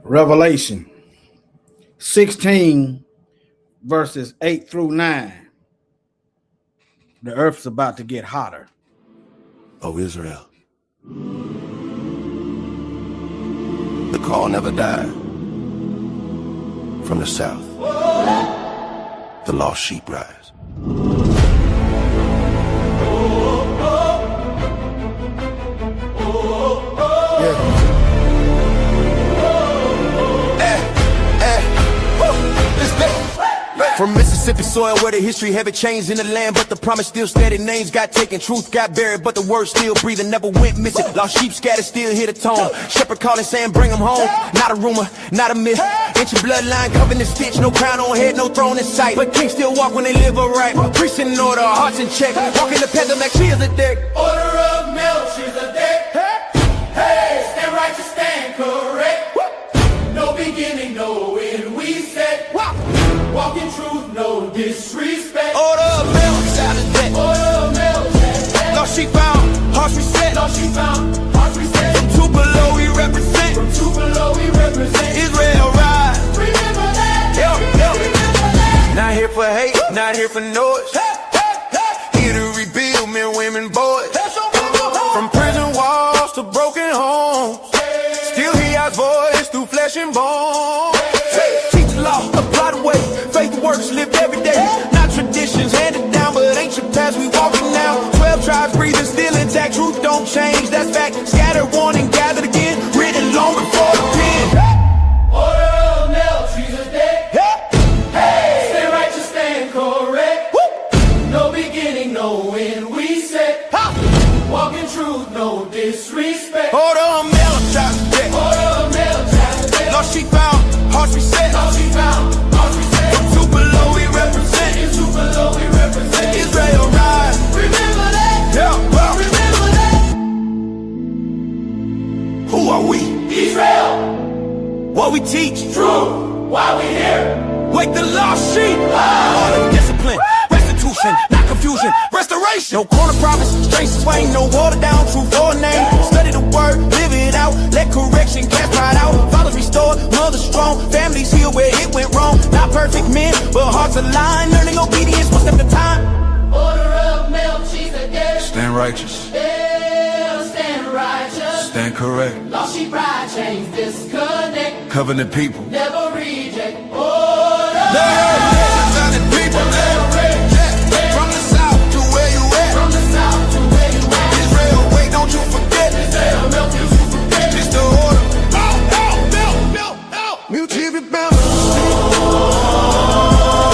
Revelation 16 verses 8 through 9. The earth's about to get hotter. Oh, Israel. The call never died. From the south, the lost sheep rise. From Mississippi soil where the history haven't changed in the land, but the promise still steady. Names got taken, truth got buried, but the word still breathing, never went missing. Lost sheep scattered, still hear the tone. Shepherd calling, saying bring them home. Not a rumor, not a myth. Ancient bloodline covered in stitch, no crown on head, no throne in sight. But kings still walk when they live upright. Priests in order, hearts in check. Walking the path of Melchizedek. Order of Melchizedek. Hey, stand righteous, stand correct. No beginning, no end. We said. Walk in truth, no disrespect. Order of Melchizedek. Order of Melchizedek. Lost sheep found, hearts reset. Lost sheep found, hearts reset. From Tupelo we represent. From Tupelo we represent. Israel rise. Remember that. Remember that. Not here for hate, not here for noise. Here to rebuild men, women, boys. From prison walls to broken homes. Still hear our voice through flesh and bone. Teach the law, apply the way. Faith works, lived every day. Not traditions handed down, but ancient paths we walking now. 12 tribes breathing, still intact. Truth don't change, that's fact. Scattered, warned, and gathered again. Written long before the pen. Order of Melchizedek. Hey, stand righteous, stand correct. No beginning, no end. We said. Walk in truth, no disrespect. Order of Melchizedek. Order of Melchizedek. Lost sheep found, hearts reset. Lost sheep found, hearts reset. From Tupelo we represent. In Tupelo we represent. Israel rise. Remember that. Yeah. Remember that. Who are we? Israel. What we teach. Truth. Why we here? Wake the lost sheep. All of discipline, restitution, not confusion, restoration. No corner prophets, straight swing, no water down, truth or name. Study the word, live it out, let correction cast pride out. Fathers restored, mothers strong, families healed where it went wrong. Not perfect men, but hearts aligned, learning obedience one step at a time. Order of Melchizedek. Stand righteous, Stand righteous. stand correct. Lost sheep pride, chains disconnect. Covenant people. Never reject. Order. Covenant people. From the south to where you at. From the south to where you at. Israel, wait, don't you forget. Israel, melt you forget. It's the order. Mutually remember.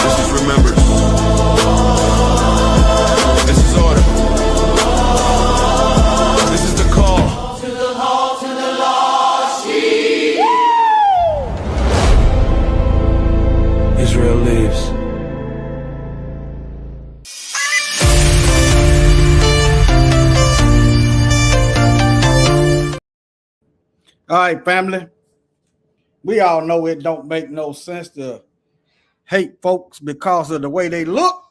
This is remembered. This is order. This is the call. To the hall, to the lost sheep. Israel lives. All right, family. We all know it don't make no sense to hate folks because of the way they look.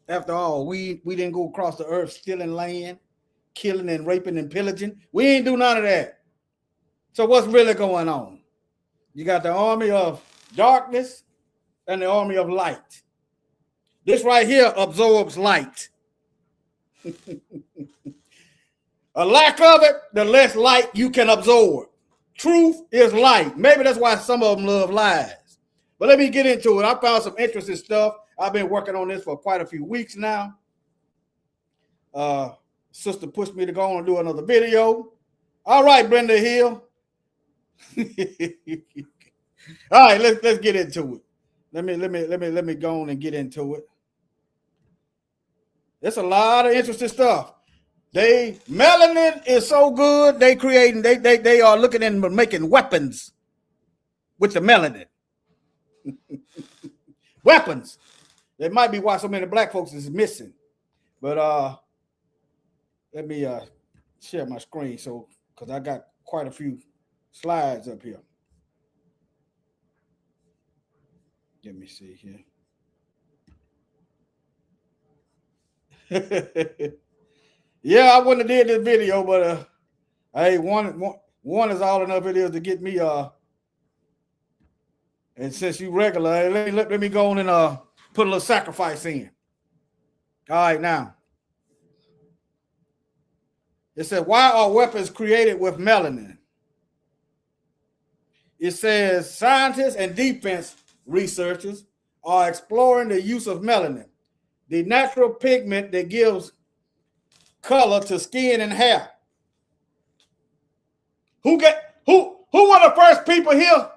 After all, we didn't go across the earth stealing land, killing and raping and pillaging. We ain't do none of that. So what's really going on? You got the army of darkness and the army of light. This right here absorbs light. A lack of it, the less light you can absorb. Truth is light. Maybe that's why some of them love lies. But let me get into it. I found some interesting stuff. I've been working on this for quite a few weeks now. Sister pushed me to go on and do another video. All right, Brenda Hill. All right, let's get into it. Let me go on and get into it. There's a lot of interesting stuff. Melanin is so good. They are looking into making weapons with the melanin. Weapons. That might be why so many black folks is missing. But let me share my screen because I got quite a few slides up here. Let me see here. Yeah, I wouldn't have did this video, but hey, one is all enough it is to get me And since you regular, let me go on and put a little sacrifice in. All right, now. It said, why are weapons created with melanin? It says scientists and defense researchers are exploring the use of melanin, the natural pigment that gives color to skin and hair. Who were the first people here?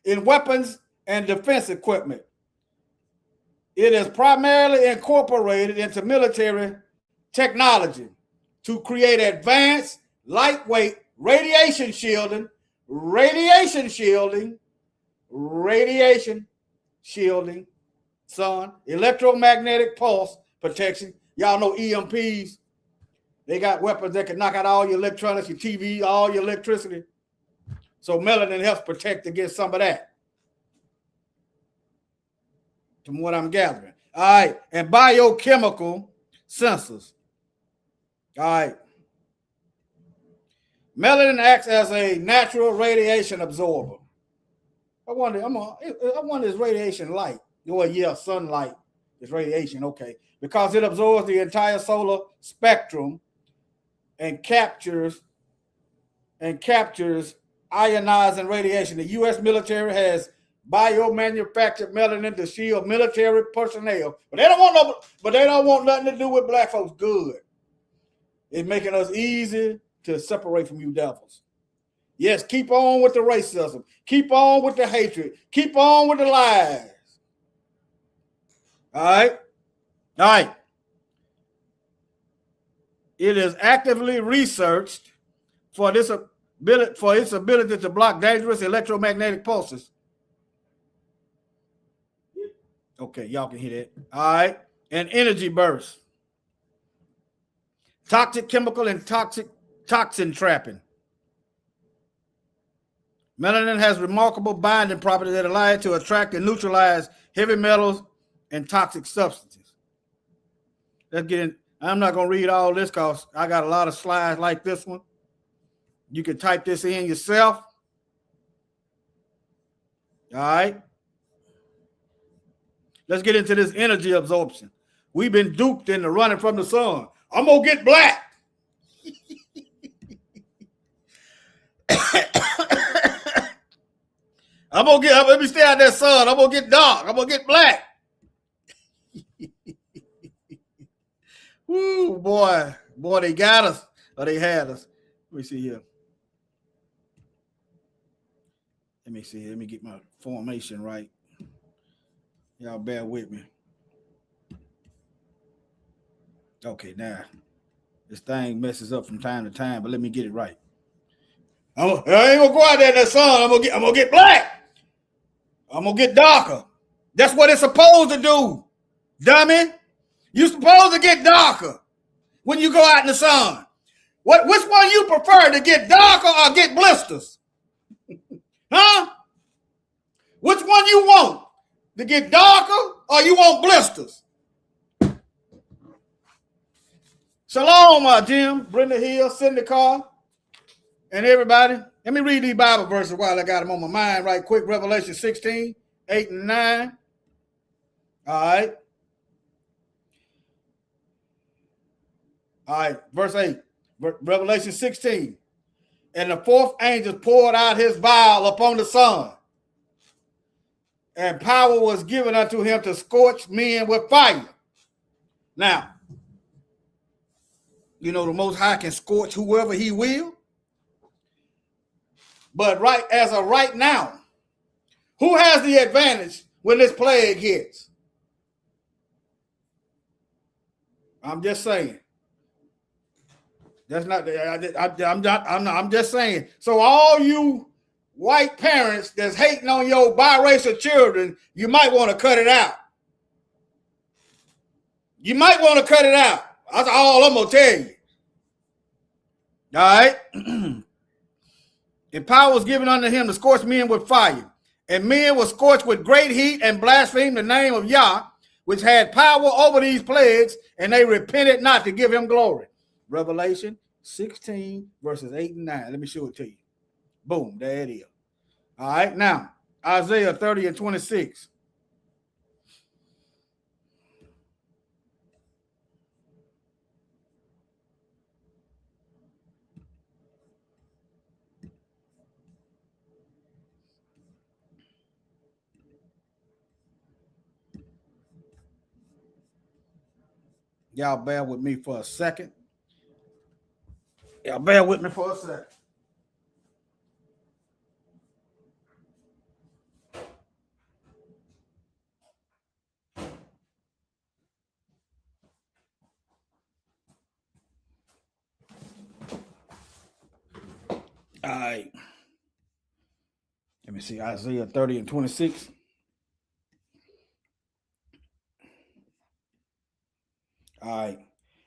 In weapons and defense equipment. It is primarily incorporated into military technology to create advanced, lightweight radiation shielding, son, electromagnetic pulse protection. Y'all know EMPs. They got weapons that can knock out all your electronics, your TV, all your electricity. So melanin helps protect against some of that. From what I'm gathering. All right. And biochemical sensors. All right. Melanin acts as a natural radiation absorber. I wonder is radiation light? Well, yeah, sunlight is radiation, okay. Because it absorbs the entire solar spectrum and captures ionizing radiation. The U.S. military has biomanufactured melanin to shield military personnel, but they don't want nothing to do with black folks. Good. It's making us easy to separate from you devils. Yes, keep on with the racism. Keep on with the hatred. Keep on with the lies. All right. All right. It is actively researched for its ability to block dangerous electromagnetic pulses. Okay, y'all can hear that. All right. And energy bursts. Toxic chemical and toxin trapping. Melanin has remarkable binding properties that allow it to attract and neutralize heavy metals and toxic substances. Let's get in. I'm not going to read all this because I got a lot of slides like this one. You can type this in yourself. All right. Let's get into this energy absorption. We've been duped into running from the sun. I'm going to get black. Let me stay out that sun. I'm going to get dark. I'm going to get black. Woo, boy, they got us, or they had us. Let me see here. Let me get my formation right. Y'all bear with me. Okay, now this thing messes up from time to time, but let me get it right. I ain't gonna go out there in the sun. I'm gonna get black. I'm gonna get darker. That's what it's supposed to do, dummy. You're supposed to get darker when you go out in the sun. Which one you prefer, to get darker or get blisters? Huh? Which one you want? To get darker or you want blisters? Shalom, Jim, Brenda Hill, Cindy Carr, and everybody. Let me read these Bible verses while I got them on my mind right quick. Revelation 16, 8 and 9. All right. All right, verse 8, Revelation 16. And the fourth angel poured out his vial upon the sun, and power was given unto him to scorch men with fire. Now, you know, the Most High can scorch whoever he will. But as of right now, who has the advantage when this plague hits? I'm just saying. That's not. I'm just saying. So all you white parents that's hating on your biracial children, you might want to cut it out. You might want to cut it out. That's all I'm gonna tell you. All right. And power was given unto him to scorch men with fire, and men were scorched with great heat and blasphemed the name of Yah, which had power over these plagues, and they repented not to give him glory. Revelation 16, verses 8 and 9. Let me show it to you. Boom, there it is. All right, now Isaiah 30 and 26. Y'all bear with me for a second. Y'all bear with me for a second. All right. Let me see Isaiah 30 and 26. All right.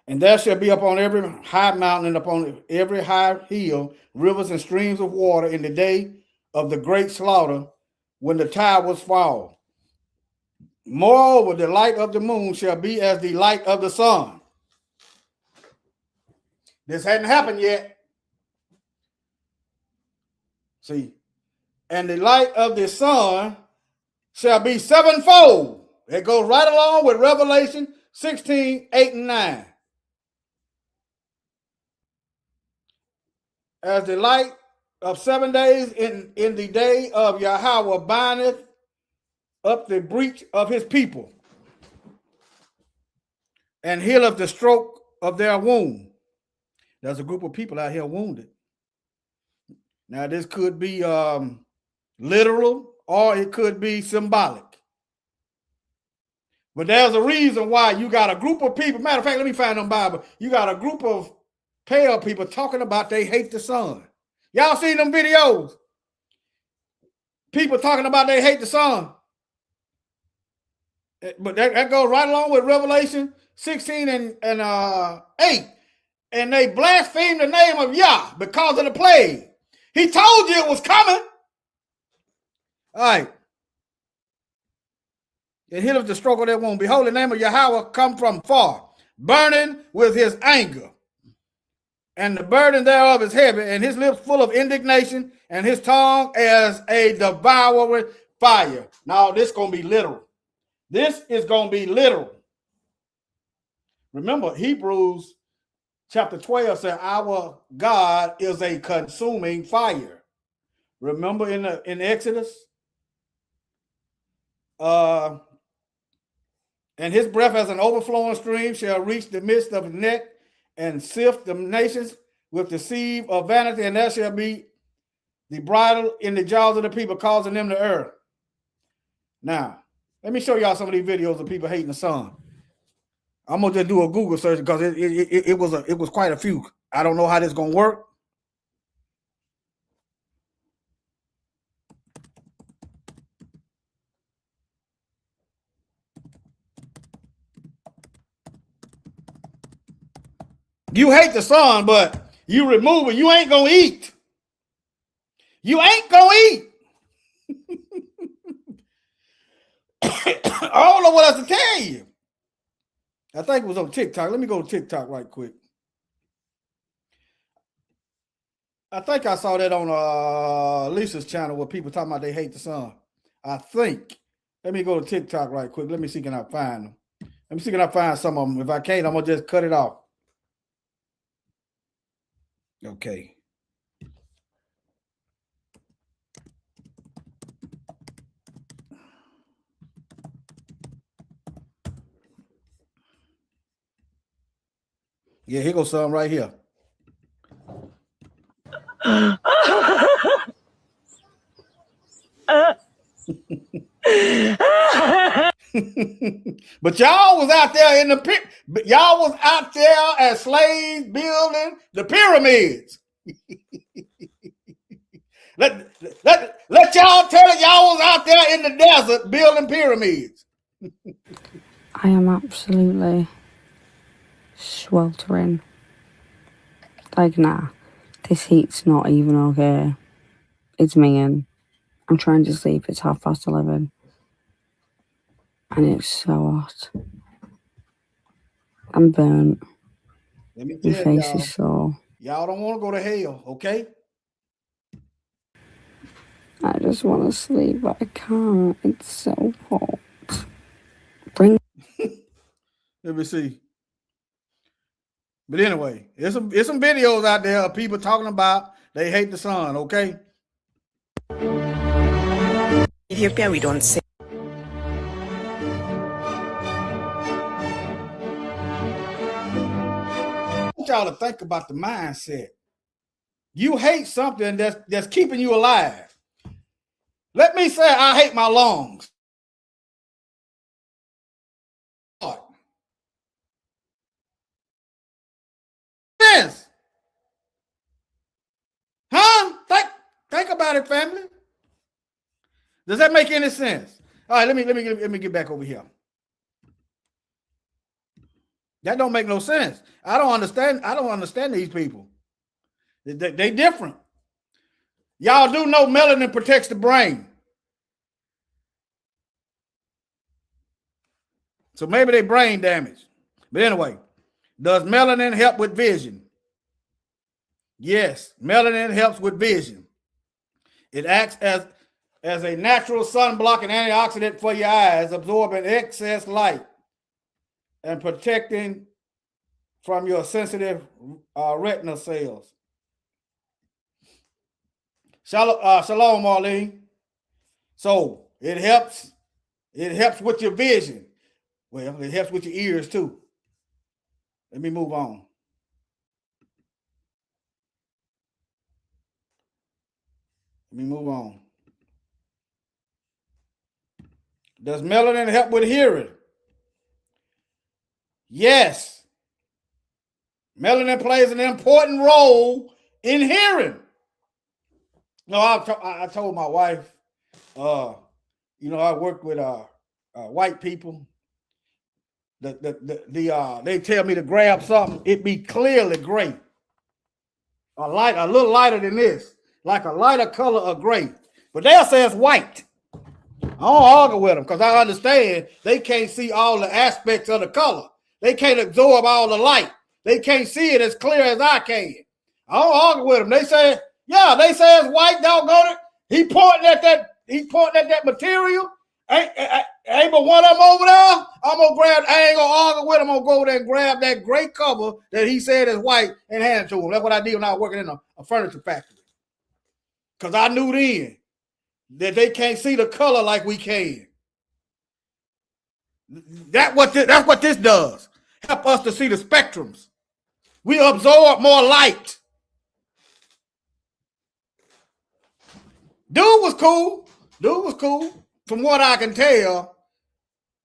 And there shall be upon every high mountain and upon every high hill rivers and streams of water in the day of the great slaughter when the tide was fall. Moreover, the light of the moon shall be as the light of the sun. This hadn't happened yet. See, and the light of the sun shall be sevenfold. It goes right along with Revelation 16, 8 and 9. As the light of 7 days in the day of Yahweh bindeth up the breach of his people and healeth the stroke of their wound. There's a group of people out here wounded. Now, this could be literal or it could be symbolic. But there's a reason why you got a group of people. Matter of fact, let me find them Bible. You got a group of pale people talking about they hate the sun. Y'all seen them videos? People talking about they hate the sun. But that goes right along with Revelation 16 and 8. And they blasphemed the name of Yah because of the plague. He told you it was coming. All right. It hit us the stroke of that wound. Behold, the name of Yahweh come from far, burning with his anger. And the burden thereof is heavy, and his lips full of indignation, and his tongue as a devouring fire. Now, this is going to be literal. This is going to be literal. Remember, Hebrews chapter 12 said, our God is a consuming fire. Remember in Exodus? And his breath as an overflowing stream shall reach the midst of the neck and sift the nations with the sieve of vanity, and there shall be the bridle in the jaws of the people, causing them to err. Now, let me show y'all some of these videos of people hating the sun. I'm gonna just do a Google search because it was quite a few. I don't know how this is gonna work. You hate the sun, but you remove it. You ain't gonna eat. You ain't gonna eat. I don't know what else to tell you. I think it was on TikTok. Let me go to TikTok right quick. I think I saw that on Lisa's channel where people talking about they hate the sun. I think. Let me go to TikTok right quick. Let me see can I find them. Let me see can I find some of them. If I can't, I'm gonna just cut it off. Okay. Yeah, here goes some right here. But y'all was out there in the pit. Y'all was out there as slaves building the pyramids. let y'all tell it, y'all was out there in the desert building pyramids. I am absolutely sweltering. Like, nah, this heat's not even okay. It's minging. I'm trying to sleep. It's 11:30. And it's so hot. I'm burnt. Let me My tell face y'all, is sore. y'all don't want to go to hell, okay? I just want to sleep, but I can't. It's so hot. Bring. Let me see. But anyway, there's some videos out there of people talking about they hate the sun, okay? Ethiopia, we don't say. I want y'all to think about the mindset. You hate something that's keeping you alive. Let me say I hate my lungs. Yes. Huh? Think about it, family. Does that make any sense? All right, let me get back over here. That don't make no sense. I don't understand these people. They different. Y'all do know melanin protects the brain. So maybe they brain damage. But anyway, does melanin help with vision? Yes, melanin helps with vision. It acts as a natural sunblock and antioxidant for your eyes, absorbing excess light and protecting from your sensitive retina cells. Shalom, Marlene. So it helps with your vision. Well, it helps with your ears too. Let me move on. Does melanin help with hearing? Yes. Melanin plays an important role in hearing. No, I told my wife, I work with white people. They tell me to grab something, it be clearly gray. A little lighter than this, like a lighter color of gray. But they'll say it's white. I don't argue with them because I understand they can't see all the aspects of the color. They can't absorb all the light. They can't see it as clear as I can. I don't argue with them. They say it's white, doggone it. He pointing at that material. Ain't but one of them over there. I ain't gonna argue with him. I'm gonna go over there and grab that gray cover that he said is white and hand it to him. That's what I did when I was working in a furniture factory. Because I knew then that they can't see the color like we can. That's what this does. Help us to see the spectrums. We absorb more light. Dude was cool. From what I can tell,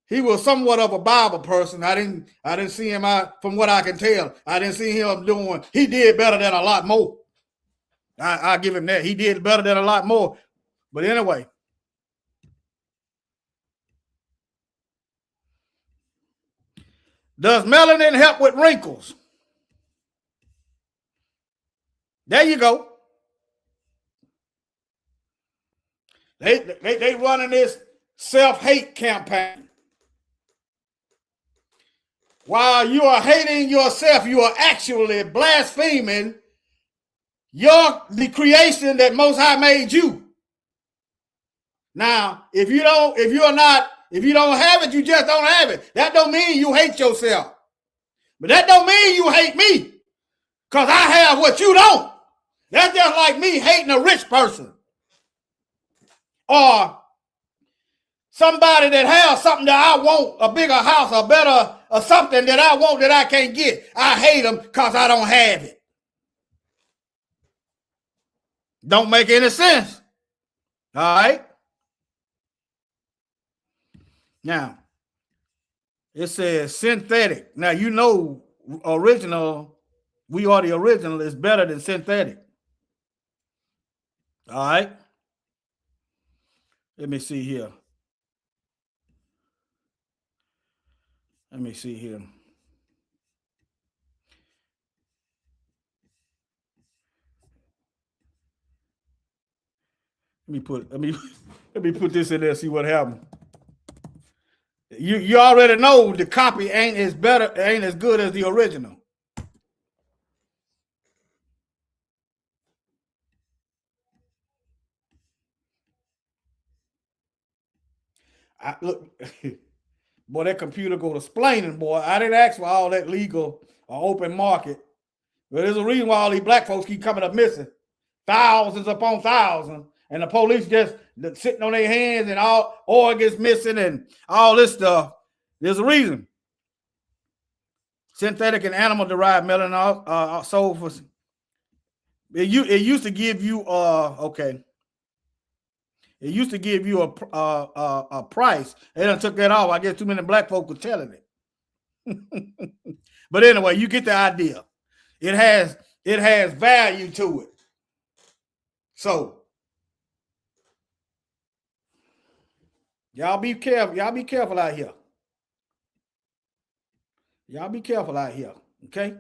he was somewhat of a Bible person. I didn't see him out. From what I can tell, I didn't see him doing. He did better than a lot more. I give him that. He did better than a lot more. But anyway, does melanin help with wrinkles? There you go. They running this self-hate campaign. While you are hating yourself, you are actually blaspheming the creation that Most High made you. Now, if you don't have it, you just don't have it. That don't mean you hate yourself. But that don't mean you hate me. Because I have what you don't. That's just like me hating a rich person. Or somebody that has something that I want, a bigger house, a better, or something that I want that I can't get. I hate them because I don't have it. Don't make any sense. All right. Now, it says synthetic. Now, you know, original, we are the original, is better than synthetic. All right. Let me see here. Let me put this in there, see what happens. You already know the copy ain't as good as the original. look, boy, that computer go to explaining, boy. I didn't ask for all that legal or open market. But there's a reason why all these black folks keep coming up missing. Thousands upon thousands. And the police just sitting on their hands and all organs missing and all this stuff. There's a reason. Synthetic and animal-derived melanin sold for. It used to give you okay. It used to give you a price. They done took that off. I guess too many black folk were telling it. But anyway, you get the idea. It has value to it. So y'all be careful. Y'all be careful out here. Y'all be careful out here. Okay.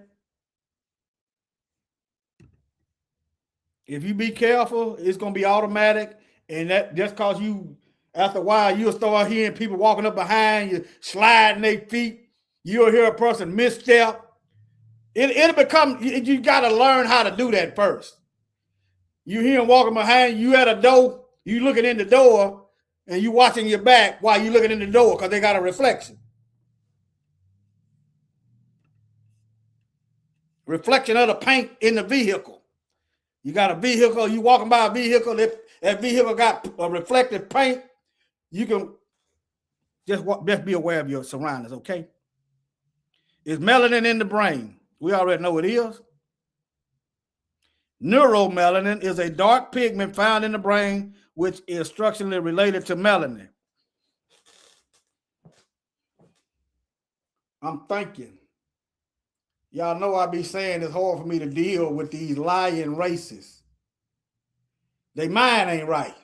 If you be careful, it's gonna be automatic. And that just cause you, after a while, you'll start hearing people walking up behind you, sliding their feet. You'll hear a person misstep. It'll become, you got to learn how to do that first. You hear them walking behind you at a door, you looking in the door, and you watching your back while you looking in the door because they got a reflection. Reflection of the paint in the vehicle. You got a vehicle, you walking by a vehicle, that vehicle got a reflective paint. You can just be aware of your surroundings, okay? Is melanin in the brain? We already know it is. Neuromelanin is a dark pigment found in the brain, which is structurally related to melanin. I'm thinking. Y'all know I be saying it's hard for me to deal with these lying racists. They mind ain't right.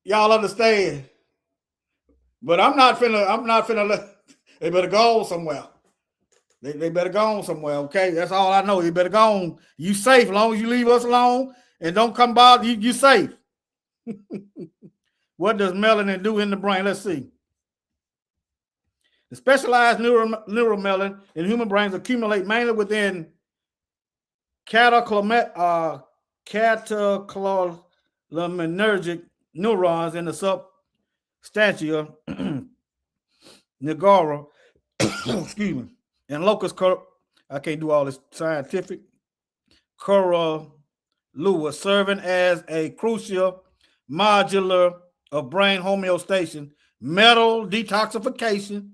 Y'all understand? But I'm not finna they better go somewhere. They better go on somewhere, okay? That's all I know. You better go on. You safe as long as you leave us alone and don't come bother you. You safe. What does melanin do in the brain? Let's see. The specialized neuromelanin in human brains accumulate mainly within catecholaminergic neurons in the substantia nigra, excuse me, and locus, I can't do all this scientific, coeruleus, serving as a crucial modular of brain homeostasis, metal detoxification,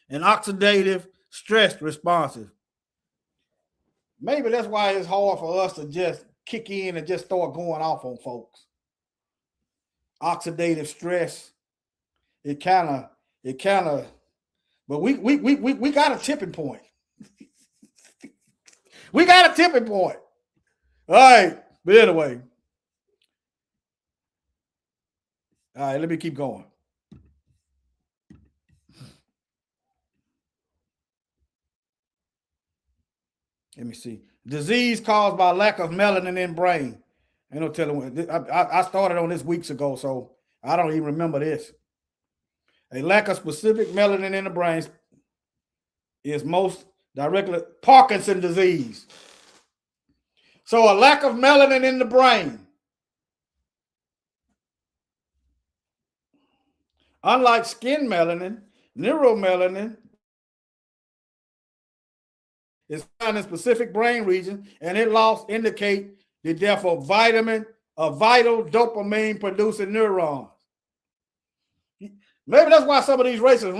and oxidative stress responses. Maybe that's why it's hard for us to just kick in and just start going off on folks. Oxidative stress, it kind of, but we got a tipping point. We got a tipping point. All right, but anyway. All right, let me keep going. Let me see. Disease caused by lack of melanin in brain. Ain't no telling when. I started on this weeks ago, so I don't even remember this. A lack of specific melanin in the brain is most directly Parkinson's disease. So a lack of melanin in the brain. Unlike skin melanin, neuromelanin is found in specific brain regions, and it loss indicate the death of vital dopamine producing neurons. Maybe that's why some of these racists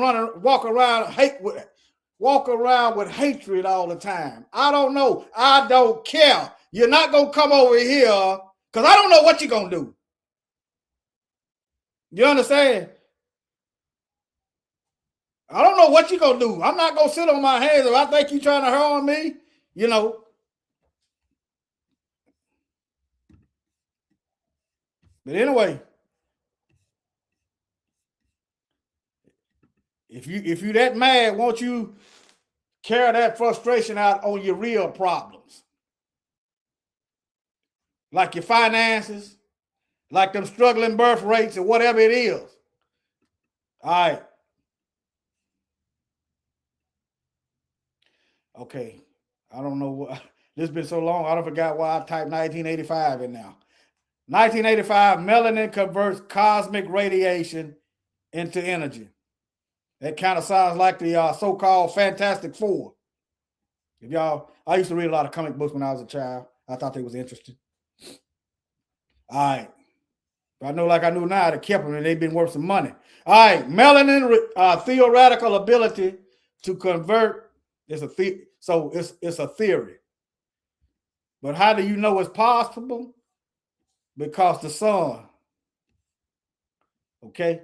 walk around with hatred all the time. I don't know. I don't care. You're not gonna come over here because I don't know what you're gonna do. You understand? I don't know what you're gonna do. I'm not gonna sit on my hands if I think you're trying to harm me, you know. But anyway, if you that mad, won't you carry that frustration out on your real problems? Like your finances, like them struggling birth rates, or whatever it is. All right. Okay. I don't know what this has been so long. I don't forgot why I typed 1985 in now. 1985, melanin converts cosmic radiation into energy. That kind of sounds like the so-called Fantastic Four. If y'all, I used to read a lot of comic books when I was a child. I thought they was interesting. All right. But I know, like I knew now, they kept them and they've been worth some money. All right. Melanin theoretical ability to convert is so it's a theory. But how do you know it's possible? Because the sun. Okay.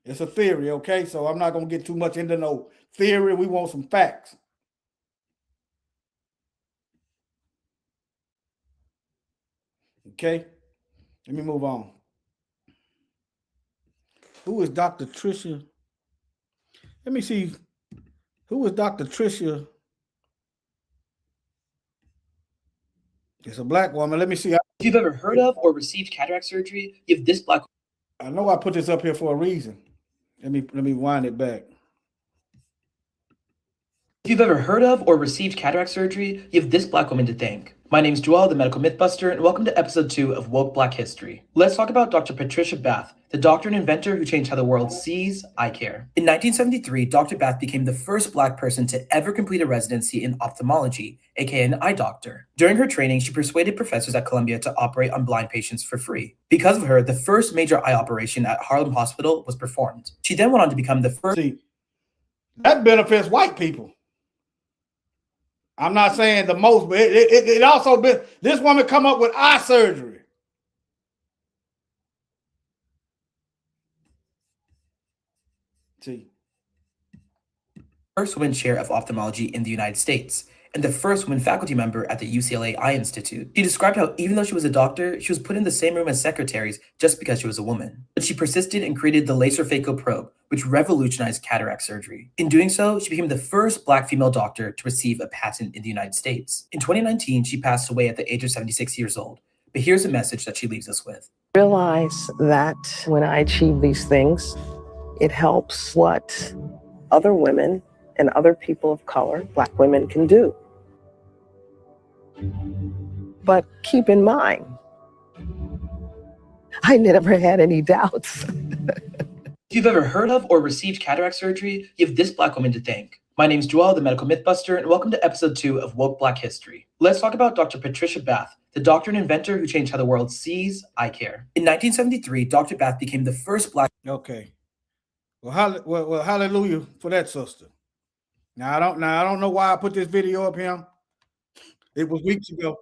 It's a theory, okay? So I'm not going to get too much into no theory. We want some facts. Okay? Let me move on. Who is Dr. Tricia? Let me see. Who is Dr. Tricia? It's a black woman. Let me see. If you've ever heard of or received cataract surgery, you have this black. I know I put this up here for a reason. Let me wind it back. If you've ever heard of or received cataract surgery, you have this black woman to thank. My name's Joel, the Medical Mythbuster, and welcome to episode 2 of Woke Black History. Let's talk about Dr. Patricia Bath, the doctor and inventor who changed how the world sees eye care. In 1973, Dr. Bath became the first black person to ever complete a residency in ophthalmology, aka an eye doctor. During her training, she persuaded professors at Columbia to operate on blind patients for free. Because of her, the first major eye operation at Harlem Hospital was performed. She then went on to become the first. See, that benefits white people. I'm not saying the most, but it also been this woman come up with eye surgery. See, first woman chair of ophthalmology in the United States, and the first woman faculty member at the UCLA Eye Institute. She described how even though she was a doctor, she was put in the same room as secretaries just because she was a woman. But she persisted and created the laser phaco probe, which revolutionized cataract surgery. In doing so, she became the first black female doctor to receive a patent in the United States. In 2019, she passed away at the age of 76 years old. But here's a message that she leaves us with. Realize that when I achieve these things, it helps what other women and other people of color, black women, can do. But keep in mind, I never had any doubts. If you've ever heard of or received cataract surgery, you have this black woman to thank. My name's Joel, the Medical Mythbuster, and welcome to episode 2 of Woke Black History. Let's talk about Dr. Patricia Bath, the doctor and inventor who changed how the world sees eye care. In 1973, Dr. Bath became the first black. okay. Well, hallelujah for that, sister. Now I don't know why I put this video up here. It was weeks ago.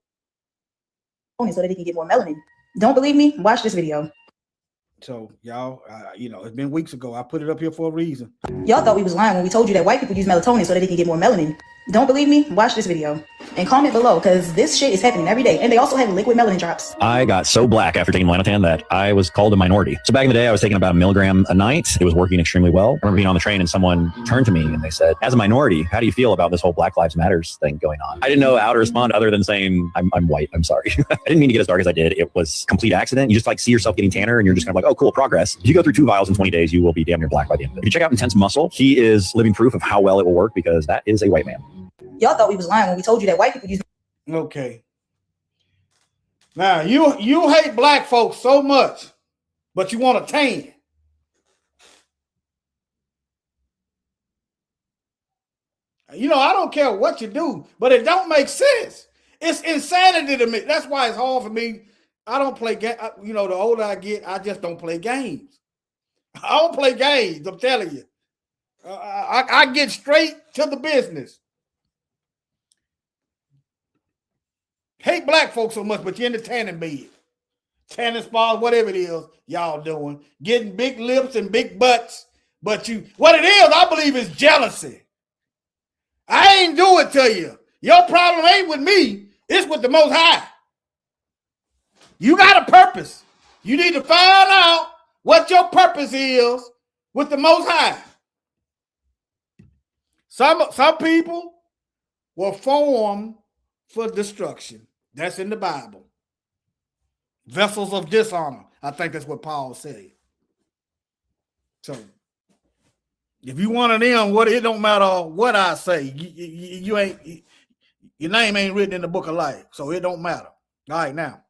So that they can get more melanin. Don't believe me? Watch this video. So y'all, it's been weeks ago. I put it up here for a reason. Y'all thought we was lying when we told you that white people use melatonin so that they can get more melanin. Don't believe me? Watch this video and comment below because this shit is happening every day. And they also have liquid melanin drops. I got so black after taking melanotan that I was called a minority. So back in the day, I was taking about 1 milligram a night. It was working extremely well. I remember being on the train and someone turned to me and they said, as a minority, how do you feel about this whole Black Lives Matters thing going on? I didn't know how to respond other than saying, I'm white. I'm sorry. I didn't mean to get as dark as I did. It was complete accident. You just like see yourself getting tanner and you're just kind of like, oh, cool, progress. If you go through 2 vials in 20 days, you will be damn near black by the end of it. If you check out Intense Muscle, he is living proof of how well it will work because that is a white man. Y'all thought we was lying when we told you that white people use. Okay. Now you hate black folks so much, but you want to tan. I don't care what you do, but it don't make sense. It's insanity to me. That's why it's hard for me. I don't play game. The older I get, I just don't play games. I don't play games. I'm telling you. I get straight to the business. Hate black folks so much, but you're in the tanning bed. Tanning spas, whatever it is y'all doing. Getting big lips and big butts. But what it is, I believe, is jealousy. I ain't do it to you. Your problem ain't with me. It's with the Most High. You got a purpose. You need to find out what your purpose is with the Most High. Some people were formed for destruction. That's in the Bible. Vessels of dishonor. I think that's what Paul said. So, if you one of them, it don't matter what I say. You ain't, your name ain't written in the book of life, so it don't matter. All right, now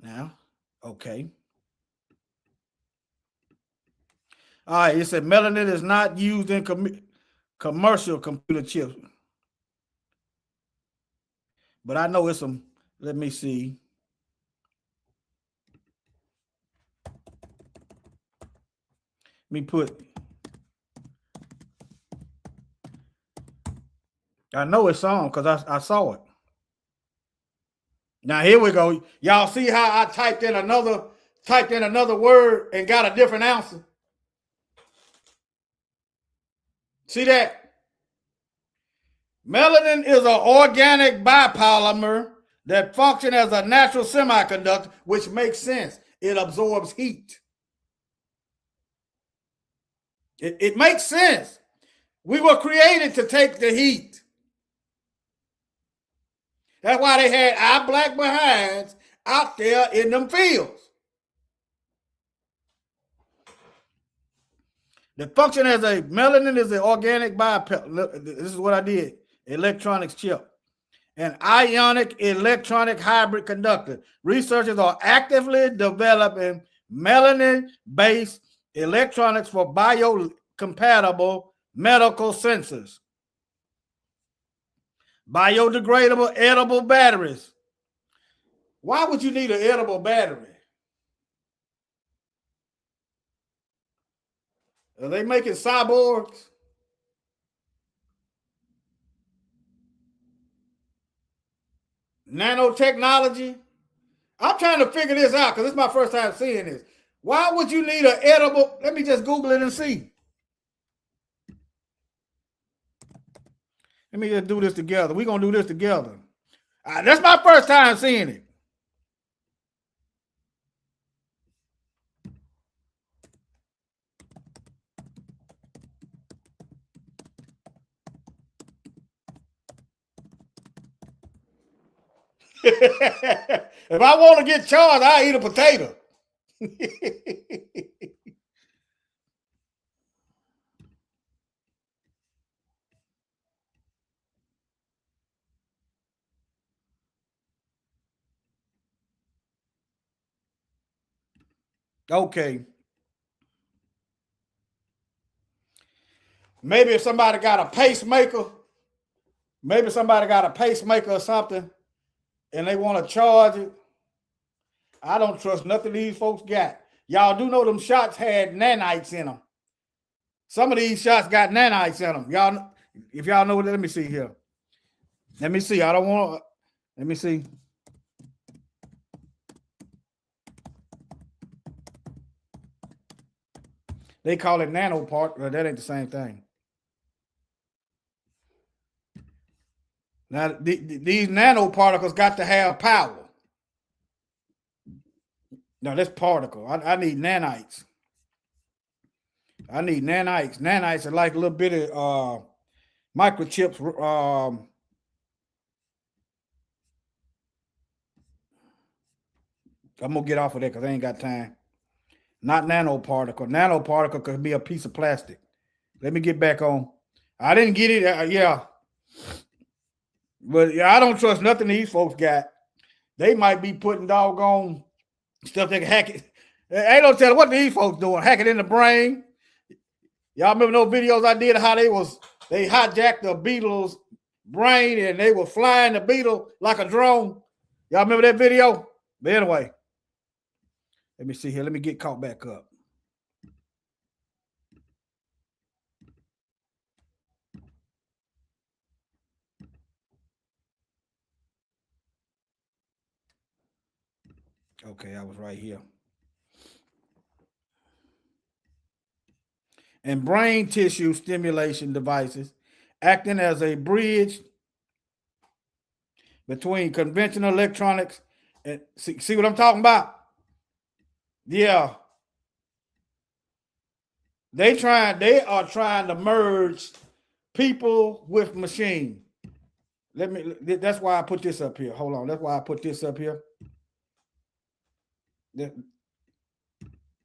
Now, okay. All right, it said melanin is not used in commercial computer chips. But I know it's some, let me see. Let me put, I know it's on because I saw it. Now here we go. Y'all see how I typed in another word and got a different answer? See that? Melanin is an organic biopolymer that functions as a natural semiconductor, which makes sense. It absorbs heat. It makes sense. We were created to take the heat. That's why they had our black behinds out there in them fields. The function as a melanin is an organic biopolymer. This is what I did. Electronics chip. An ionic electronic hybrid conductor. Researchers are actively developing melanin-based electronics for biocompatible medical sensors. Biodegradable edible batteries. Why would you need an edible battery? Are they making cyborgs? Nanotechnology? I'm trying to figure this out because it's my first time seeing this. Why would you need an edible? Let me just Google it and see. Let me just do this together. We're going to do this together. That's my first time seeing it. If I want to get charged, I eat a potato. Okay. Maybe if somebody got a pacemaker, or something, and they want to charge it. I don't trust nothing these folks got. Y'all do know them shots had nanites in them. Some of these shots got nanites in them. Y'all, if y'all know, let me see here. Let me see. I don't want to. Let me see. They call it nanopart, but that ain't the same thing. Now, these nanoparticles got to have power. No, that's particle. I need nanites. I need nanites. Nanites are like a little bit of microchips. I'm going to get off of that because I ain't got time. Not nanoparticle. Nanoparticle could be a piece of plastic. Let me get back on. I didn't get it. Yeah. But yeah, I don't trust nothing these folks got. They might be putting doggone stuff they can hack it. Ain't no telling what these folks doing. Hack it in the brain. Y'all remember those videos I did how they hijacked the beetle's brain and they were flying the beetle like a drone? Y'all remember that video? But anyway, let me see here. Let me get caught back up. Okay, I was right here. And brain tissue stimulation devices acting as a bridge between conventional electronics and see what I'm talking about? Yeah. They are trying to merge people with machine. That's why I put this up here. Hold on. That's why I put this up here.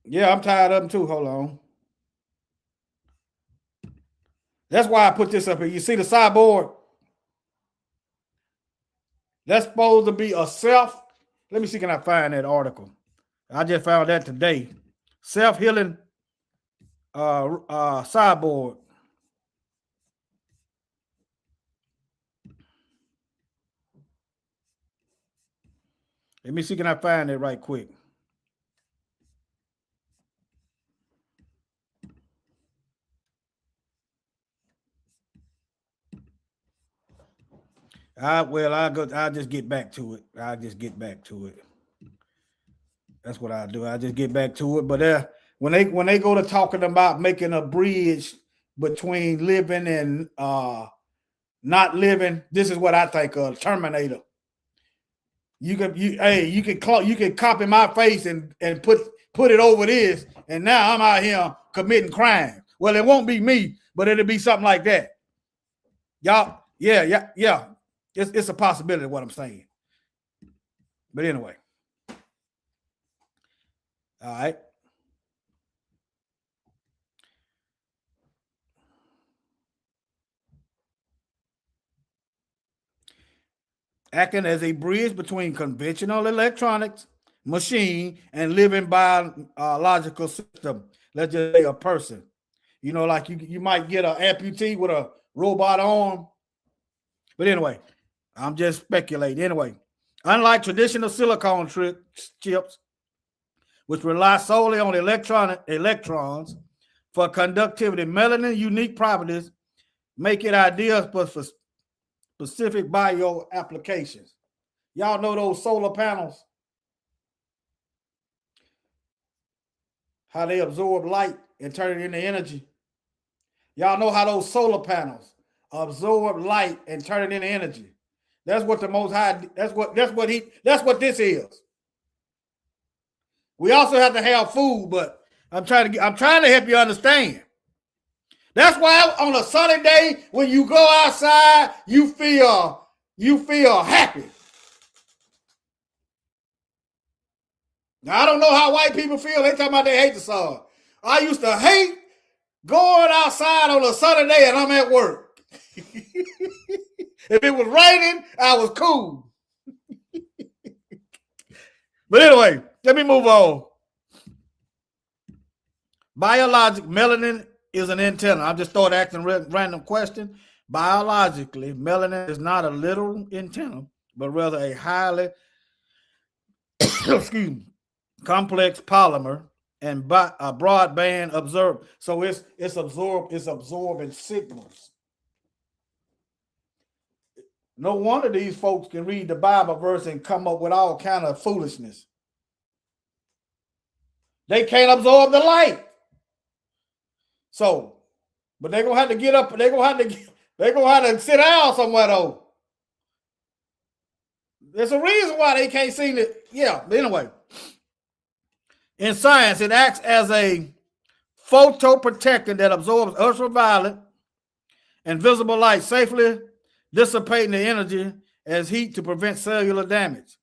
Yeah, I'm tired of them too. Hold on. That's why I put this up here. You see the cyborg? That's supposed to be a Let me see, can I find that article? I just found that today. Self-healing cyborg. Let me see, can I find it right quick? I'll just get back to it. I'll just get back to it. That's what I do. I just get back to it. But when they go to talking about making a bridge between living and not living, this is what I think of: Terminator. You can copy my face and put it over this, and now I'm out here committing crime. Well, it won't be me, but it'll be something like that. Y'all, yeah. It's a possibility of what I'm saying. But anyway. All right. Acting as a bridge between conventional electronics, machine, and living biological system. Let's just say a person. You know, like you might get an amputee with a robot arm. But anyway, I'm just speculating. Anyway, unlike traditional silicone chips, which rely solely on electrons for conductivity, melanin unique properties make it ideal for specific bio applications. Y'all know those solar panels, how they absorb light and turn it into energy. Y'all know how those solar panels absorb light and turn it into energy. That's what the Most High. That's what this is. We also have to have food, but I'm trying to help you understand. That's why on a sunny day when you go outside, you feel happy. Now I don't know how white people feel. They talking about they hate the sun. I used to hate going outside on a sunny day and I'm at work. If it was raining, I was cool. But anyway, let me move on. Biologic melanin is an antenna. I'm just started asking random question. Biologically, melanin is not a literal antenna, but rather a highly complex polymer and a broadband absorber. So it's absorbing signals. No wonder these folks can read the Bible verse and come up with all kind of foolishness. They can't absorb the light. So, but they're gonna have to get up. They're gonna have to sit down somewhere though. There's a reason why they can't see it. Yeah, but anyway. In science, it acts as a photoprotectant that absorbs ultraviolet and visible light, safely dissipating the energy as heat to prevent cellular damage.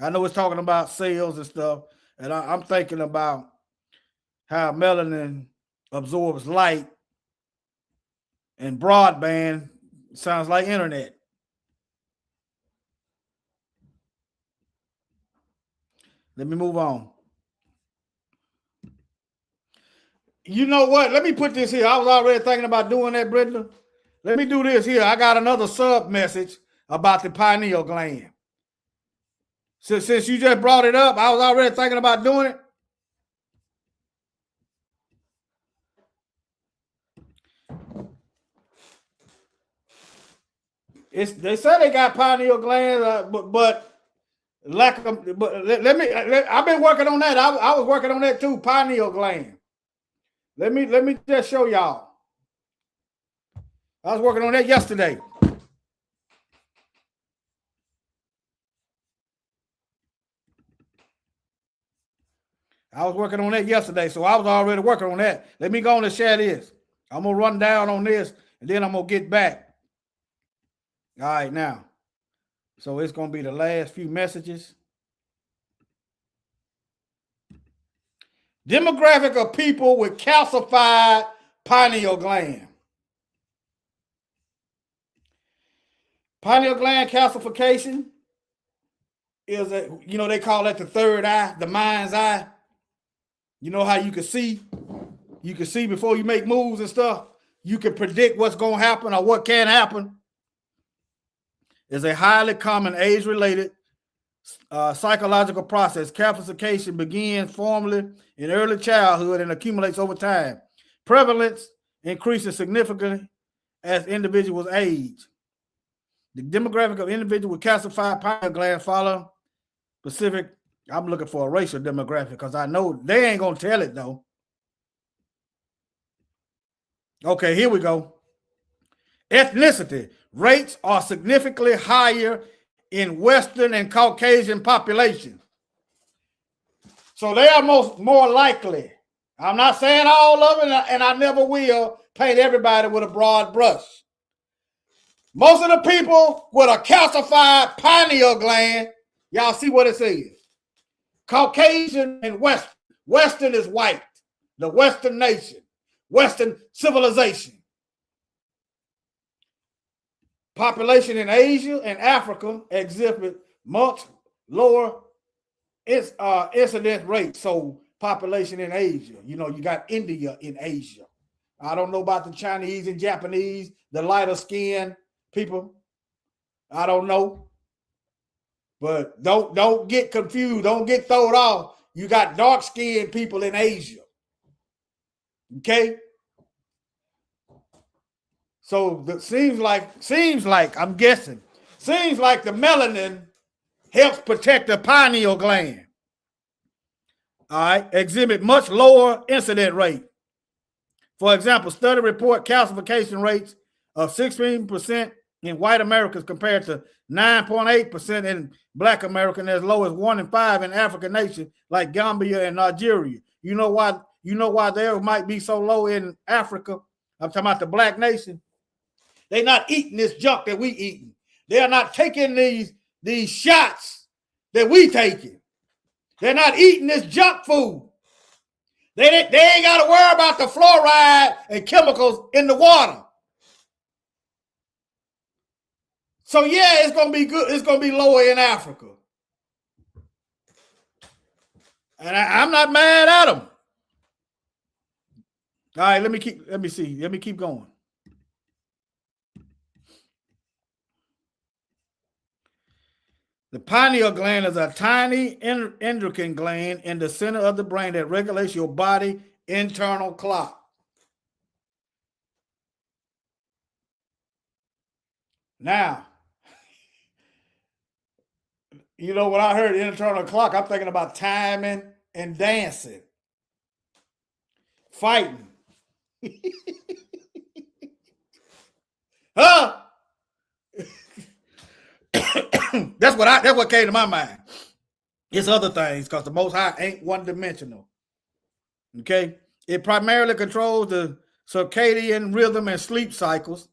I know it's talking about cells and stuff, and I'm thinking about how melanin absorbs light, and broadband sounds like internet. Let me move on. You know what? Let me put this here. I was already thinking about doing that, Brenda. Let me do this here. I got another sub message about the pineal gland. Since you just brought it up, I was already thinking about doing it. They say they got pineal glands, but lack of. But I've been working on that. I was working on that too. Pineal gland. Let me just show y'all. I was working on that yesterday. I was working on that yesterday, so I was already working on that. Let me go on and share this. I'm gonna run down on this, and then I'm gonna get back. All right, now. So it's gonna be the last few messages. Demographic of people with calcified pineal gland. Pineal gland calcification is a, you know, they call that the third eye, the mind's eye. You know how you can see before you make moves and stuff. You can predict what's going to happen or what can happen. Is a highly common age-related psychological process. Calcification begins formally in early childhood and accumulates over time. Prevalence increases significantly as individuals age. The demographic of individuals with calcified pineal glands follow specific. I'm looking for a racial demographic because I know they ain't going to tell it though. Okay, here we go. Ethnicity rates are significantly higher in Western and Caucasian populations. So they are more likely. I'm not saying all of it, and I never will paint everybody with a broad brush. Most of the people with a calcified pineal gland, y'all see what it says. Caucasian and Western. Western is white. The Western nation. Western civilization. Population in Asia and Africa exhibit much lower incidence rate. So population in Asia, you know, you got India in Asia. I don't know about the Chinese and Japanese, the lighter skin people. I don't know. But don't get confused. Don't get thrown off. You got dark skinned people in Asia. Okay? So it seems like I'm guessing. Seems like the melanin helps protect the pineal gland. All right, exhibit much lower incident rate. For example, study report calcification rates of 16% in white Americans compared to 9.8% in black Americans, as low as 1 in 5 in African nations like Gambia and Nigeria. You know why there might be so low in Africa? I'm talking about the black nation. They're not eating this junk that we eating. They are not taking these shots that we taking. They're not eating this junk food. They ain't got to worry about the fluoride and chemicals in the water. So yeah, it's gonna be good. It's gonna be lower in Africa, and I'm not mad at them. All right, let me keep going. The pineal gland is a tiny endocrine gland in the center of the brain that regulates your body internal clock. Now, you know, when I heard internal clock, I'm thinking about timing and dancing, fighting. Huh? That's what came to my mind. It's other things because the Most High ain't one-dimensional. Okay? It primarily controls the circadian rhythm and sleep cycles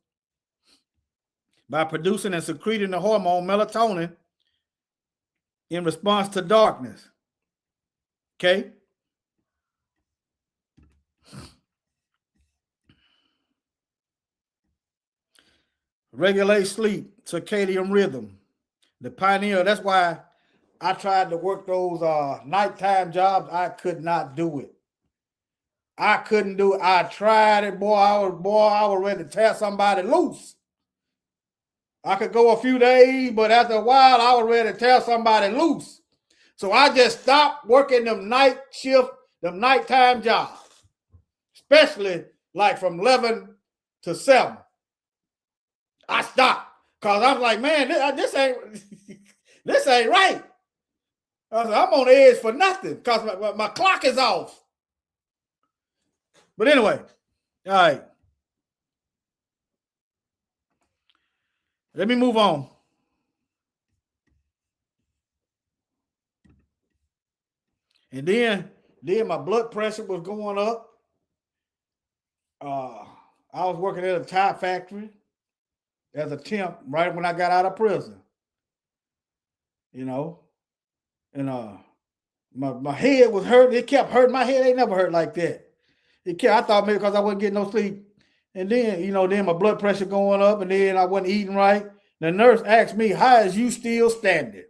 by producing and secreting the hormone melatonin in response to darkness. Okay? Regulate sleep, circadian rhythm. The pineal, that's why I tried to work those nighttime jobs. I could not do it. I couldn't do it. I tried it, boy. I was ready to tear somebody loose. I could go a few days, but after a while, I was ready to tear somebody loose. So I just stopped working them night shift, them nighttime jobs, especially like from 11 to 7. I stopped because I was like, man, this ain't right. I said, I'm on the edge for nothing because my clock is off. But anyway, all right. Let me move on. And then my blood pressure was going up. I was working at a tire factory as a temp right when I got out of prison. You know, and my head was hurting. It kept hurting. My head ain't never hurt like that. I thought maybe because I wasn't getting no sleep. And then, then my blood pressure going up, and then I wasn't eating right. The nurse asked me, how is you still standing?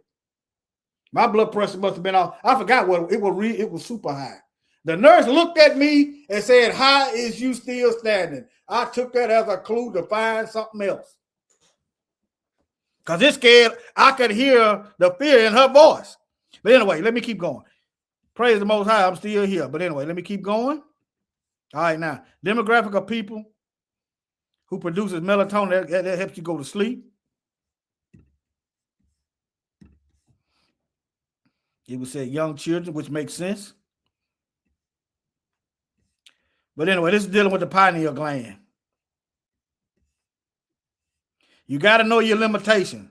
My blood pressure must have been off. I forgot what it was. It was super high. The nurse looked at me and said, "How is you still standing?" I took that as a clue to find something else. Because it scared, I could hear the fear in her voice. But anyway, let me keep going. Praise the Most High, I'm still here. But anyway, let me keep going. All right, now, demographic of people who produces melatonin, that helps you go to sleep. It would say young children, which makes sense. But anyway, this is dealing with the pineal gland. You got to know your limitation.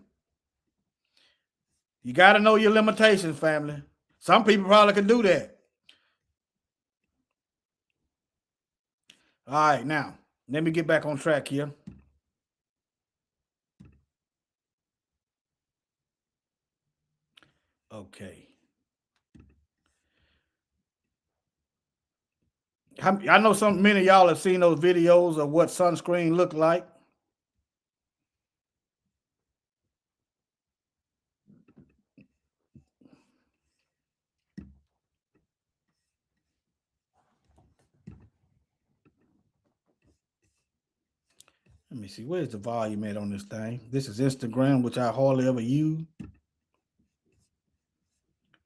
You got to know your limitations, family. Some people probably can do that. All right, now, let me get back on track here. Okay. I know many of y'all have seen those videos of what sunscreen look like. Let me see, where's the volume at on this thing? This is Instagram, which I hardly ever use.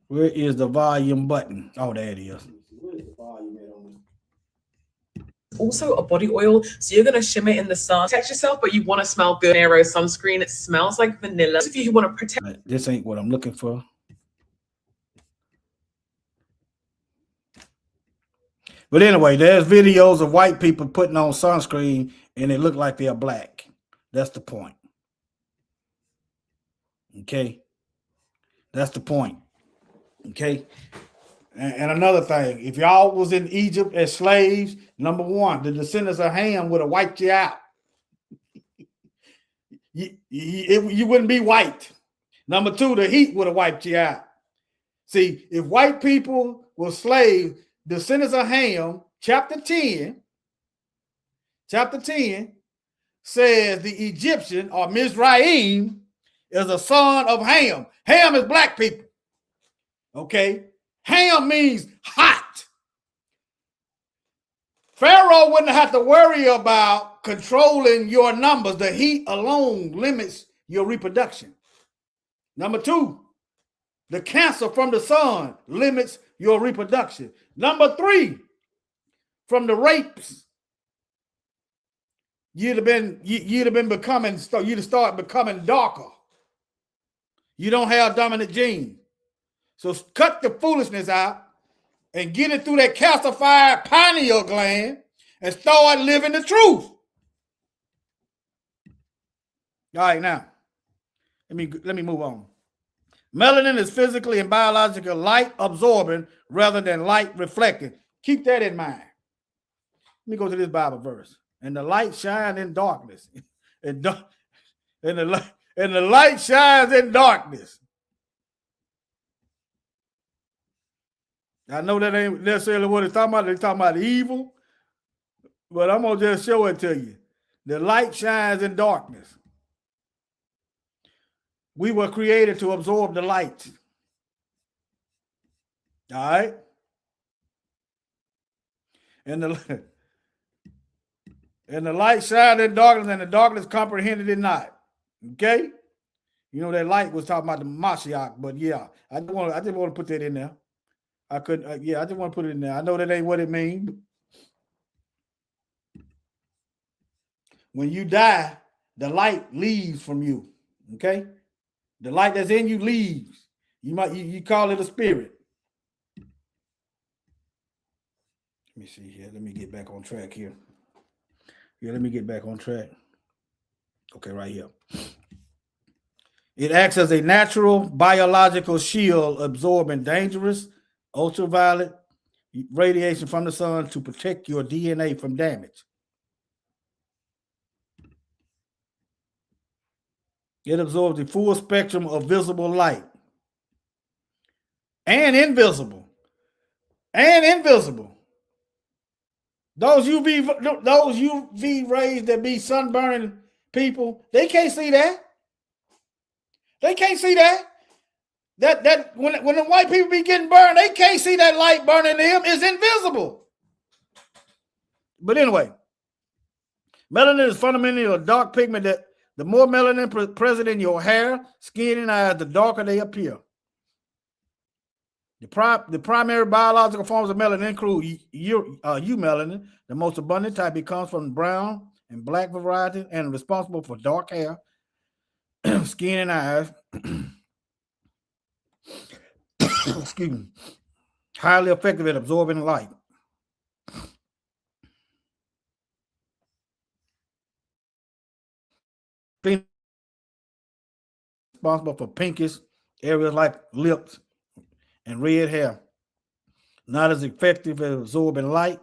Where is the volume button? Oh, there it is. Where's the volume at on this? Also a body oil, so you're going to shimmer in the sun, protect yourself, but you want to smell good. Aero sunscreen, it smells like vanilla. If you want to protect, this ain't what I'm looking for. But anyway, there's videos of white people putting on sunscreen and it look like they're black. That's the point. Okay. That's the point. Okay. And another thing, if y'all was in Egypt as slaves, number one, the descendants of Ham would have wiped you out. You wouldn't be white. Number two, the heat would have wiped you out. See, if white people were slaves, descendants of Ham, chapter 10 says the Egyptian or Mizraim is a son of Ham. Ham is black people. Okay. Ham means hot. Pharaoh wouldn't have to worry about controlling your numbers. The heat alone limits your reproduction. Number two, the cancer from the sun limits your reproduction. Number three, from the rapes, you'd start becoming darker. You don't have dominant genes. So cut the foolishness out and get it through that calcified pineal gland and start living the truth. All right, now, let me move on. Melanin is physically and biologically light absorbing rather than light reflecting. Keep that in mind. Let me go to this Bible verse. And the light shines in darkness. And the light shines in darkness. I know that ain't necessarily what it's talking about. They're talking about evil. But I'm going to just show it to you. The light shines in darkness. We were created to absorb the light. All right? And the light shined in darkness, and the darkness comprehended it not. Okay? You know, that light was talking about the Mashiach, but yeah, I just want to put that in there. I couldn't, I just want to put it in there. I know that ain't what it means. When you die, the light leaves from you. Okay? The light that's in you leaves. You call it a spirit. Let me see here. Let me get back on track here. Yeah, let me get back on track. Okay, right here. It acts as a natural biological shield, absorbing dangerous ultraviolet radiation from the sun to protect your DNA from damage. It absorbs the full spectrum of visible light and invisible. Those UV rays that be sunburning people, they can't see that. They can't see that. That when the white people be getting burned, they can't see that light burning them. It's invisible. But anyway, melanin is fundamentally a dark pigment that the more melanin present in your hair, skin, and eyes, the darker they appear. The primary biological forms of melanin include eumelanin, the most abundant type. It comes from brown and black variety and responsible for dark hair, skin, and eyes. Excuse me. Highly effective at absorbing light. Responsible for pinkish areas like lips and red hair. Not as effective at absorbing light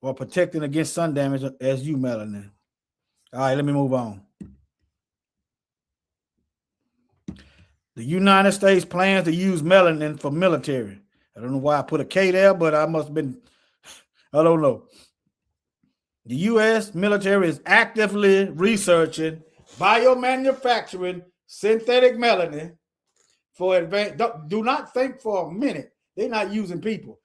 or protecting against sun damage as eumelanin. All right, let me move on. The United States plans to use melanin for military. I don't know why I put a K there, but I must have been, I don't know. The U.S. military is actively researching biomanufacturing synthetic melanin for advanced. Do not think for a minute they're not using people.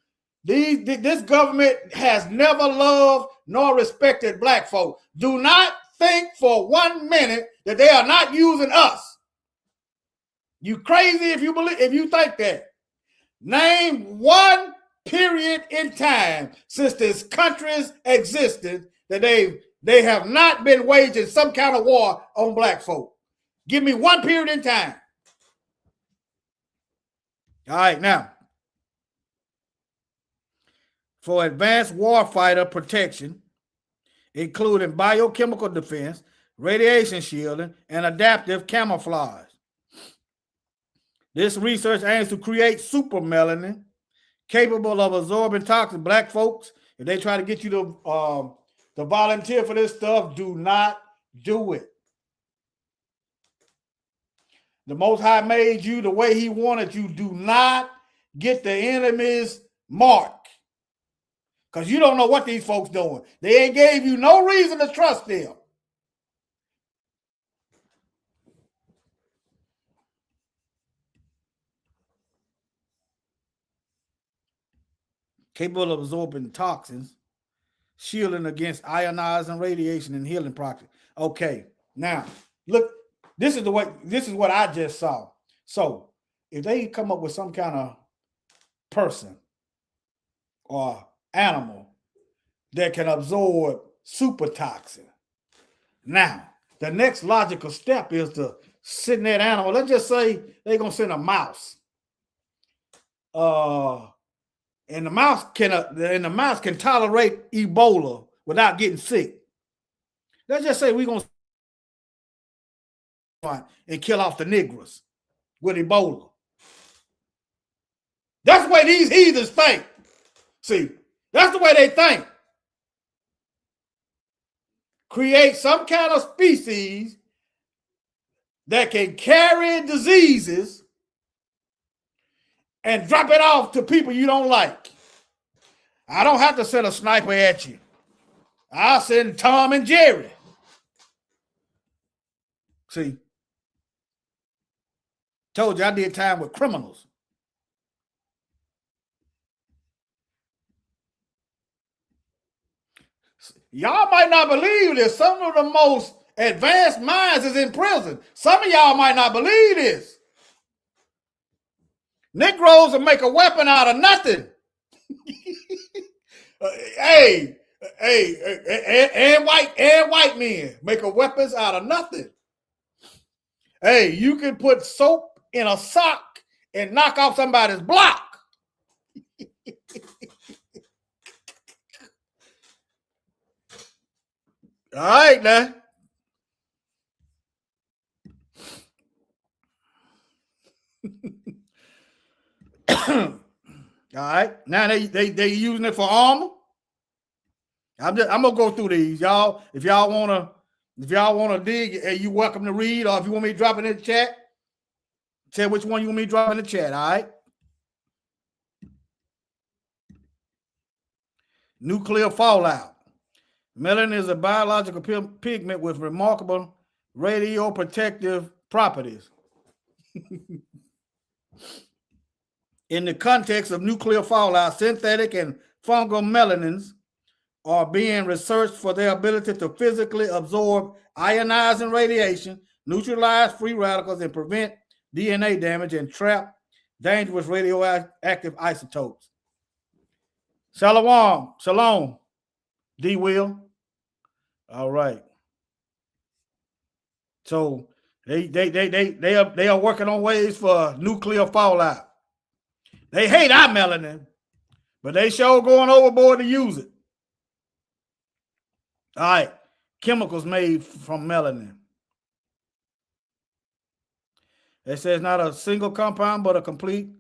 This government has never loved nor respected black folk. Do not think for 1 minute that they are not using us. You crazy if you think that. Name one period in time since this country's existence that they have not been waging some kind of war on black folk. Give me one period in time. All right, now. For advanced warfighter protection, including biochemical defense, radiation shielding, and adaptive camouflage. This research aims to create super melanin capable of absorbing toxins. Black folks, if they try to get you to volunteer for this stuff, do not do it. The Most High made you the way he wanted you. Do not get the enemy's mark. Because you don't know what these folks doing. They ain't gave you no reason to trust them. Capable of absorbing toxins, shielding against ionizing radiation and healing properties. Okay, now look, this is what I just saw. So if they come up with some kind of person or animal that can absorb super toxin, now the next logical step is to send that animal. Let's just say they're gonna send a mouse. And the mouse can tolerate Ebola without getting sick. Let's just say we're gonna and kill off the Negroes with Ebola. That's the way these heathens think. See, that's the way they think. Create some kind of species that can carry diseases and drop it off to people you don't like. I don't have to send a sniper at you. I'll send Tom and Jerry. See, told you I did time with criminals. Y'all might not believe this. Some of the most advanced minds is in prison. Some of y'all might not believe this. Negroes will make a weapon out of nothing. And white men make a weapons out of nothing. Hey, you can put soap in a sock and knock off somebody's block. All right, now. All right, now they using it for armor. I'm gonna go through these, y'all. If y'all wanna dig, you welcome to read, or if you want me to drop it in the chat, tell which one you want me to drop in the chat. All right. Nuclear fallout. Melanin is a biological pigment with remarkable radioprotective properties. In the context of nuclear fallout, synthetic and fungal melanins are being researched for their ability to physically absorb ionizing radiation, neutralize free radicals, and prevent DNA damage and trap dangerous radioactive isotopes. Shalom, D. Will. All right. So they are working on ways for nuclear fallout. They hate our melanin, but they sure going overboard to use it. All right, chemicals made from melanin. It says not a single compound, but a complete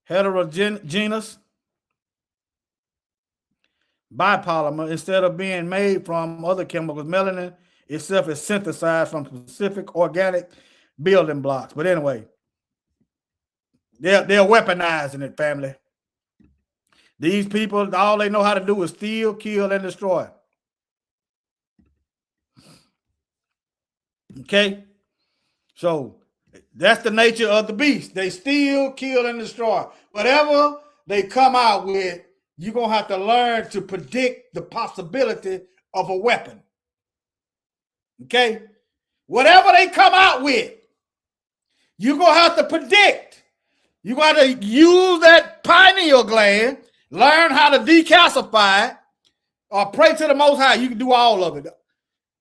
heterogeneous bipolymer. Instead of being made from other chemicals, melanin itself is synthesized from specific organic building blocks. But anyway, they're weaponizing it, family. These people, all they know how to do is steal, kill, and destroy. Okay? So that's the nature of the beast. They steal, kill, and destroy. Whatever they come out with, you're going to have to learn to predict the possibility of a weapon. Okay? Whatever they come out with, you're going to have to predict. You're going to use that pineal gland, learn how to decalcify it, or pray to the Most High. You can do all of it.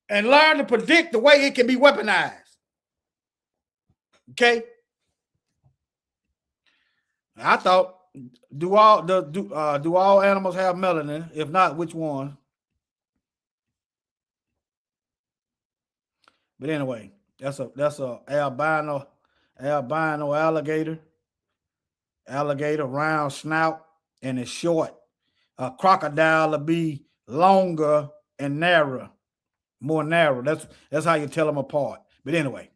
And learn to predict the way it can be weaponized. Okay? I thought, do all animals have melanin? If not, which one? But anyway, that's a albino alligator, round snout, and it's short. A crocodile will be longer and narrow, more narrow. That's how you tell them apart. But anyway,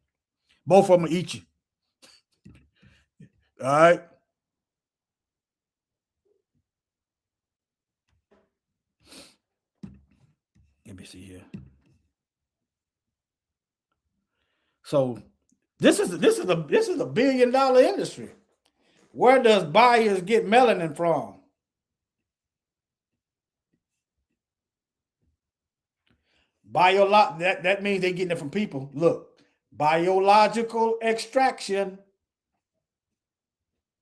both of them will eat you. All right. Let me see here. So this is a $1 billion industry. Where does buyers get melanin from? That means they're getting it from people. Look, biological extraction.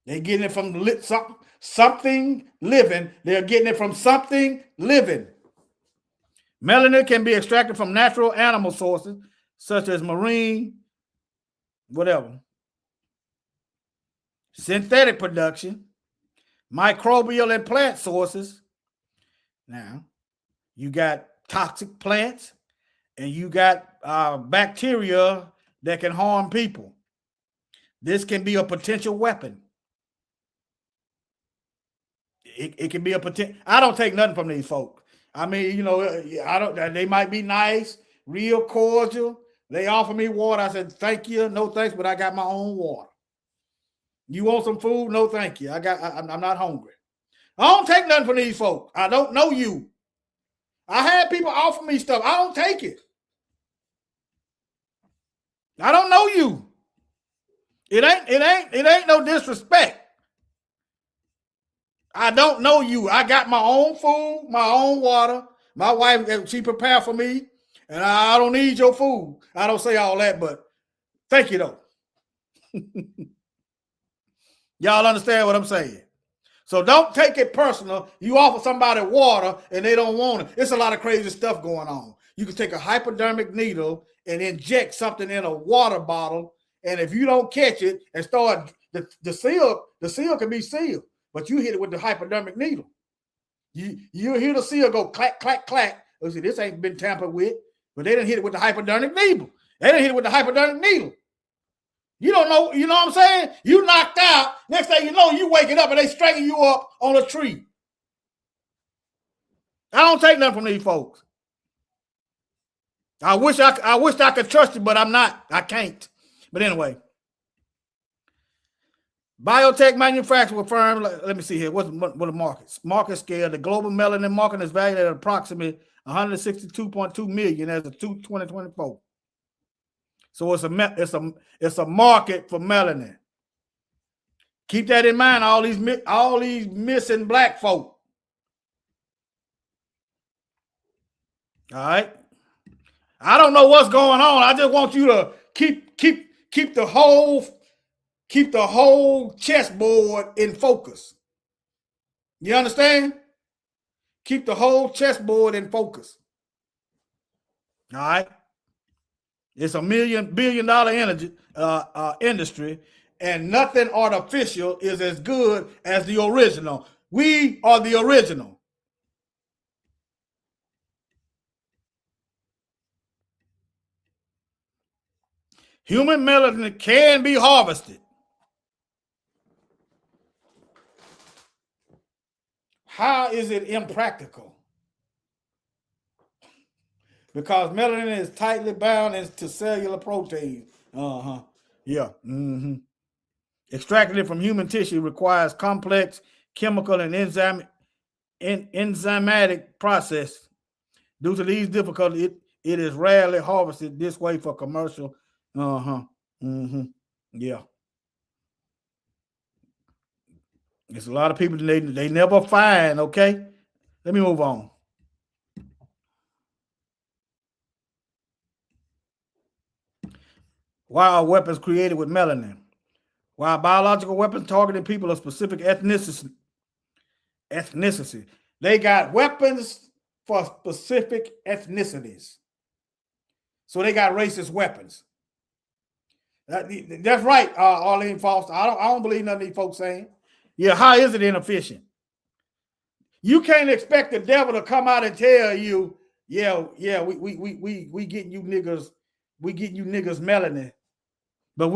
They're getting it from something living. They're getting it from something living. Melanin can be extracted from natural animal sources, such as marine, whatever. Synthetic production, microbial and plant sources. Now, you got toxic plants and you got bacteria that can harm people. This can be a potential weapon. It can be a potential. I don't take nothing from these folks. I mean, they might be nice, real cordial. They offer me water. I said, thank you. No thanks, but I got my own water. You want some food? No, thank you. I'm not hungry. I don't take nothing from these folks. I don't know you. I had people offer me stuff. I don't take it. I don't know you. It ain't no disrespect. I don't know you. I got my own food, my own water. My wife, she prepared for me, and I don't need your food. I don't say all that, but thank you though. Y'all understand what I'm saying? So don't take it personal. You offer somebody water and they don't want it. It's a lot of crazy stuff going on. You can take a hypodermic needle and inject something in a water bottle, and if you don't catch it and start the seal can be sealed, but you hit it with the hypodermic needle. You hear the seal go clack, clack, clack. Oh, see, this ain't been tampered with, but they didn't hit it with the hypodermic needle. They didn't hit it with the hypodermic needle. You don't know, you know what I'm saying? You knocked out. Next thing you know, you waking up and they stringing you up on a tree. I don't take nothing from these folks. I wish I could trust you, but I'm not. I can't. But anyway. Biotech manufacturer firm, let me see here. What the markets? Market scale, the global melanin market is valued at approximately 162.2 million as of 2024. So it's a market for melanin. Keep that in mind. All these missing black folk. All right. I don't know what's going on. I just want you to keep the whole chessboard in focus. You understand? Keep the whole chessboard in focus. All right. It's a $1 billion energy industry, and nothing artificial is as good as the original. We are the original. Human melanin can be harvested. How is it impractical? Because melanin is tightly bound to cellular proteins. Yeah. Extracting it from human tissue requires complex chemical and enzymatic process. Due to these difficulties, it is rarely harvested this way for commercial. Yeah. There's a lot of people they never find. Okay. Let me move on. Why are weapons created with melanin? Why are biological weapons targeting people of specific ethnicity? They got weapons for specific ethnicities. So they got racist weapons. That's right, Arlene Foster. I don't believe none of these folks saying. Yeah, how is it inefficient? You can't expect the devil to come out and tell you, we getting you niggas, melanin. But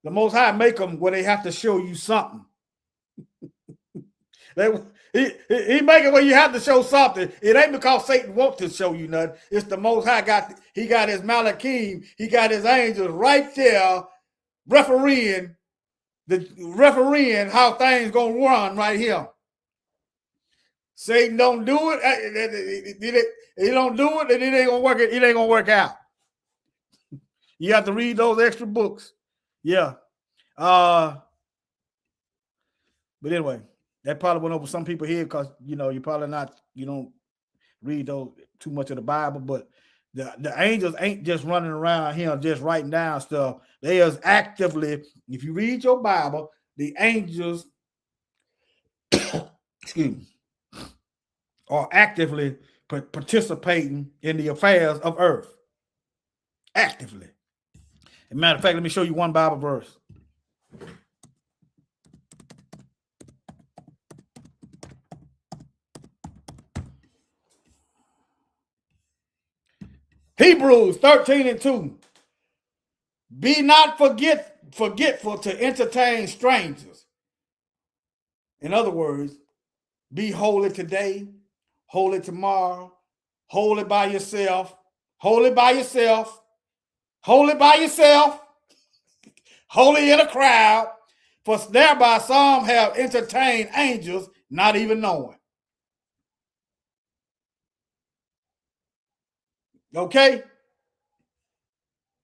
the Most High make them where they have to show you something. He make it where you have to show something. It ain't because Satan wants to show you nothing. It's the Most High got his Malachim, he got his angels right there refereeing how things gonna run right here. Satan don't do it. He don't do it, and it ain't gonna work. It ain't gonna work out. You have to read those extra books. Yeah. But anyway, that probably went over some people here because you don't read those too much of the Bible, but the angels ain't just running around here just writing down stuff. They is actively, if you read your Bible, the angels excuse me, are actively participating in the affairs of earth. Actively. As a matter of fact, let me show you one Bible verse. Hebrews 13:2. Be not forgetful to entertain strangers. In other words, be holy today, holy tomorrow, holy by yourself, holy by yourself, holy by yourself, holy in a crowd, for thereby some have entertained angels, not even knowing. Okay?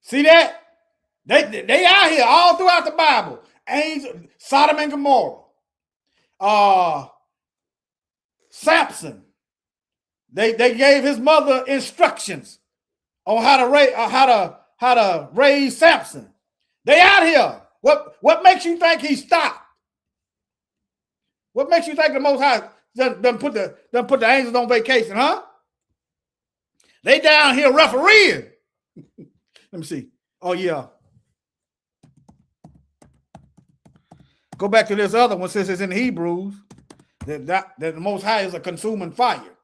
See that? They out here all throughout the Bible. Angels, Sodom and Gomorrah. Samson. They gave his mother instructions on how to raise Samson. They out here. What makes you think he stopped? What makes you think the Most High done put the angels on vacation, huh? They down here refereeing. Let me see. Oh yeah. Go back to this other one since it's in Hebrews. That the Most High is a consuming fire.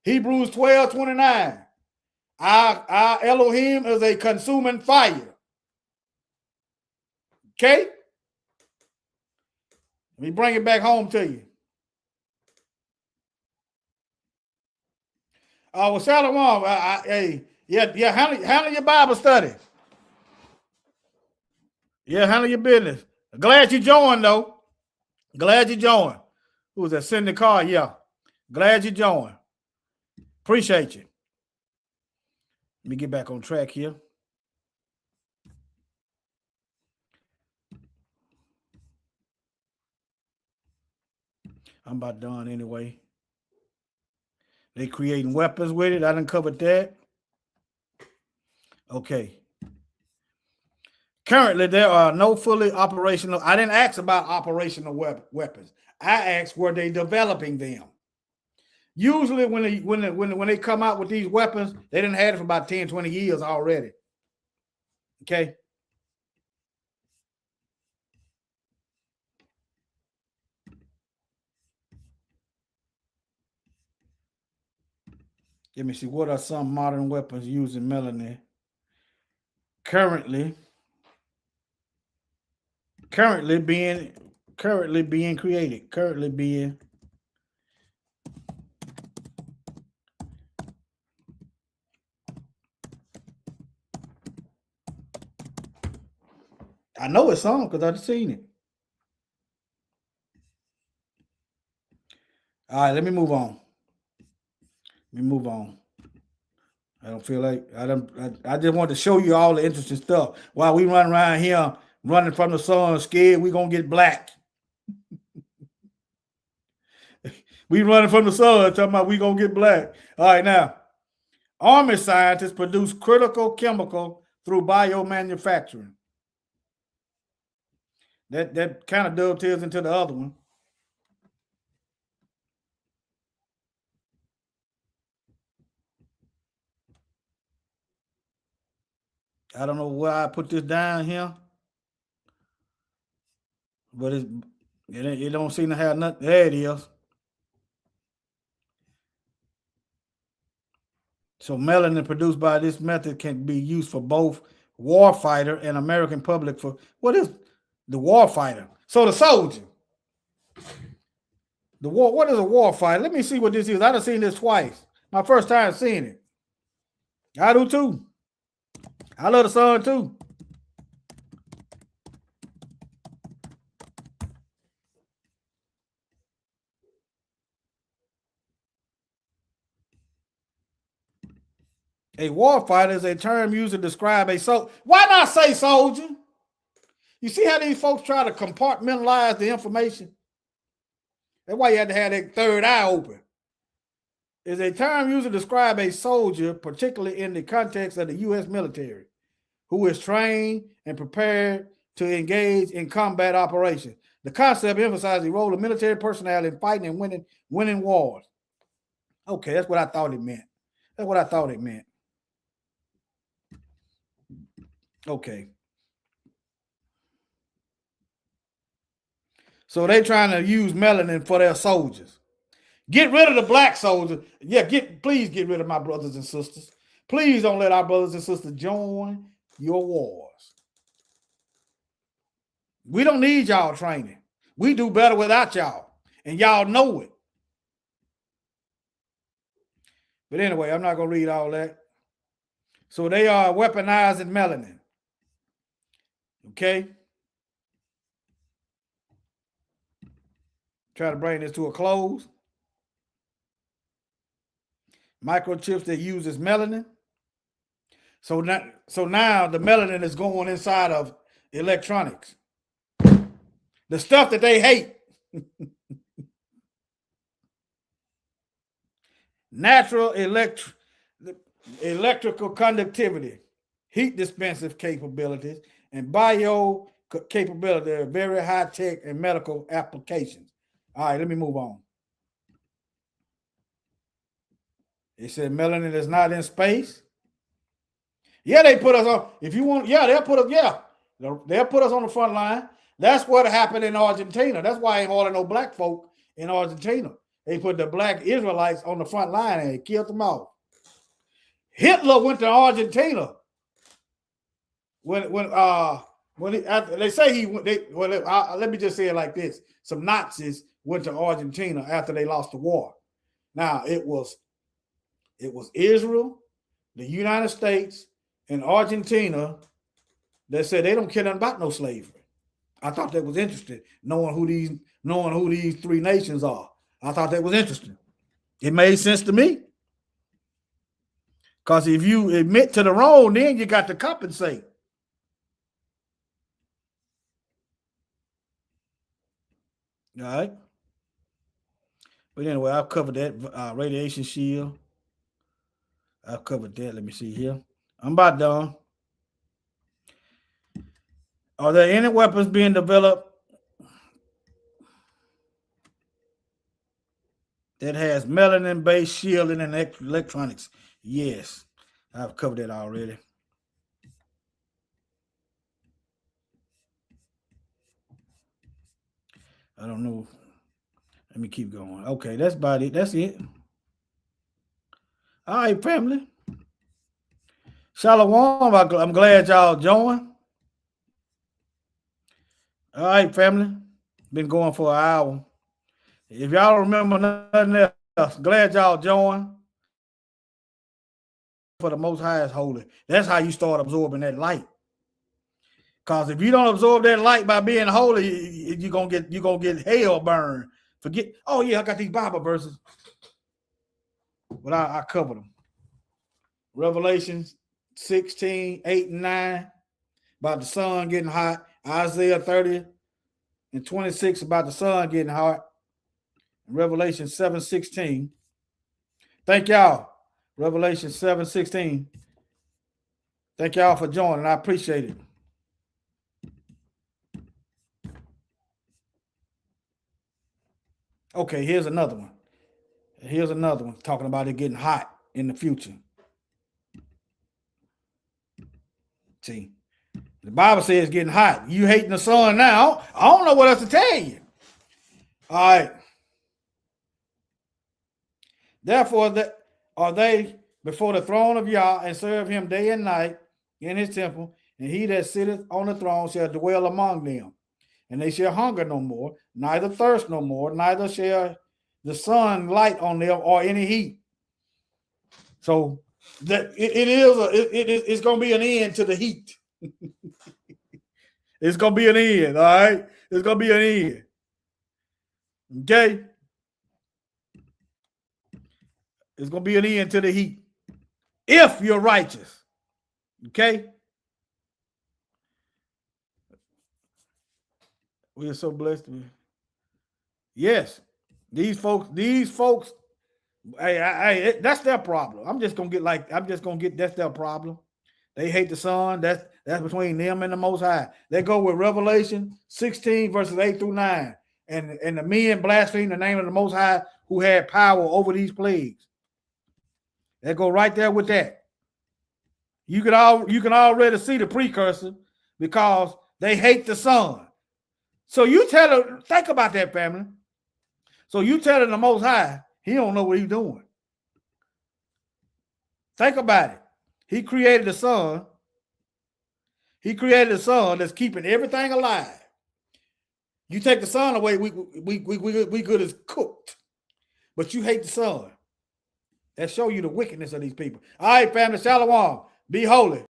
Hebrews 12:29. Our Elohim is a consuming fire. Okay? Let me bring it back home to you. Well, Shalom. Handle your Bible study. Yeah, handle your business. Glad you joined, though. Glad you joined. Who was that? Cindy Carr? Yeah. Glad you joined. Appreciate you. Let me get back on track here. I'm about done anyway. They creating weapons with it. I done covered that. Okay. Currently, there are no fully operational. I didn't ask about operational weapons. I asked, were they developing them? Usually, when they come out with these weapons, they didn't have it for about 10, 20 years already. Okay. Let me see. What are some modern weapons using melanin? Currently being created. Currently being. I know it's some because I've seen it. All right, let me move on. I don't feel like I just want to show you all the interesting stuff. While we run around here running from the sun, scared we're gonna get black. We running from the sun, talking about we gonna get black. All right, now. Army scientists produce critical chemical through biomanufacturing. That kind of dovetails into the other one. I don't know why I put this down here, but it don't seem to have nothing. There it is. So melanin produced by this method can be used for both warfighter and American public. For what is the warfighter? So the soldier. The war. What is a warfighter? Let me see what this is. I've seen this twice. My first time seeing it. I do too. I love the sun too. A warfighter is a term used to describe a soldier. Why not say soldier? You see how these folks try to compartmentalize the information? That's why you had to have that third eye open. Is a term used to describe a soldier, particularly in the context of the U.S. military, who is trained and prepared to engage in combat operations. The concept emphasizes the role of military personnel in fighting and winning wars. Okay, that's what I thought it meant. Okay. So they trying to use melanin for their soldiers. Get rid of the black soldiers. Yeah, please get rid of my brothers and sisters. Please don't let our brothers and sisters join your wars. We don't need y'all training. We do better without y'all. And y'all know it. But anyway, I'm not going to read all that. So they are weaponizing melanin. Okay? Try to bring this to a close. Microchips that uses melanin. So now the melanin is going inside of electronics. The stuff that they hate. Natural electrical conductivity, heat dispensive capabilities, and bio capability are very high tech and medical applications. All right, let me move on. It said melanin is not in space. Yeah, they put us on. If you want, yeah, they'll put us. Yeah, they'll put us on the front line. That's what happened in Argentina. That's why I ain't hauling no black folk in Argentina. They put the black Israelites on the front line and killed them all. Hitler went to Argentina when they say he went. Let me just say it like this: some Nazis went to Argentina after they lost the war. Now it was Israel, the United States, and Argentina that said they don't care nothing about no slavery. I thought that was interesting, knowing who these three nations are. I thought that was interesting. It made sense to me. Because if you admit to the wrong, then you got to compensate. All right. But anyway, I've covered that radiation shield. I've covered that. Let me see here. I'm about done. Are there any weapons being developed that has melanin-based shielding and electronics? Yes, I've covered that already. I don't know. Let me keep going. Okay, that's about it. That's it. All right, family. Shalom. I'm glad y'all joined. All right, family. Been going for an hour. If y'all don't remember nothing else, glad y'all joined. For the Most High is holy. That's how you start absorbing that light. Because if you don't absorb that light by being holy, you're gonna get hell burned. Forget. Oh yeah, I got these Bible verses, but I covered them. Revelations 16, 8 and 9 about the sun getting hot. Isaiah 30 and 26 about the sun getting hot. Revelation 7:16. Thank y'all. Revelation 7:16. Thank y'all for joining. I appreciate it. Okay, here's another one. Here's another one talking about it getting hot in the future. See, the Bible says it's getting hot. You hating the sun now. I don't know what else to tell you. All right. Therefore, are they before the throne of Yah and serve him day and night in his temple, and he that sitteth on the throne shall dwell among them. And they shall hunger no more, neither thirst no more, neither shall the sun light on them or any heat. So that it's going to be an end to the heat. It's going to be an end, all right? It's going to be an end. Okay? It's going to be an end to the heat. If you're righteous. Okay? We are so blessed to be. Yes. These folks, hey, that's their problem. I'm just gonna get that's their problem. They hate the sun. That's between them and the Most High. They go with Revelation 16 verses 8 through 9. And the men blaspheme the name of the Most High who had power over these plagues. They go right there with that. You can already see the precursor because they hate the sun. So you tell her, think about that, family. So you telling the Most High, he don't know what he's doing. Think about it. He created the sun. He created the sun that's keeping everything alive. You take the sun away, we good as cooked. But you hate the sun. That show you the wickedness of these people. All right, family, shalom. Be holy.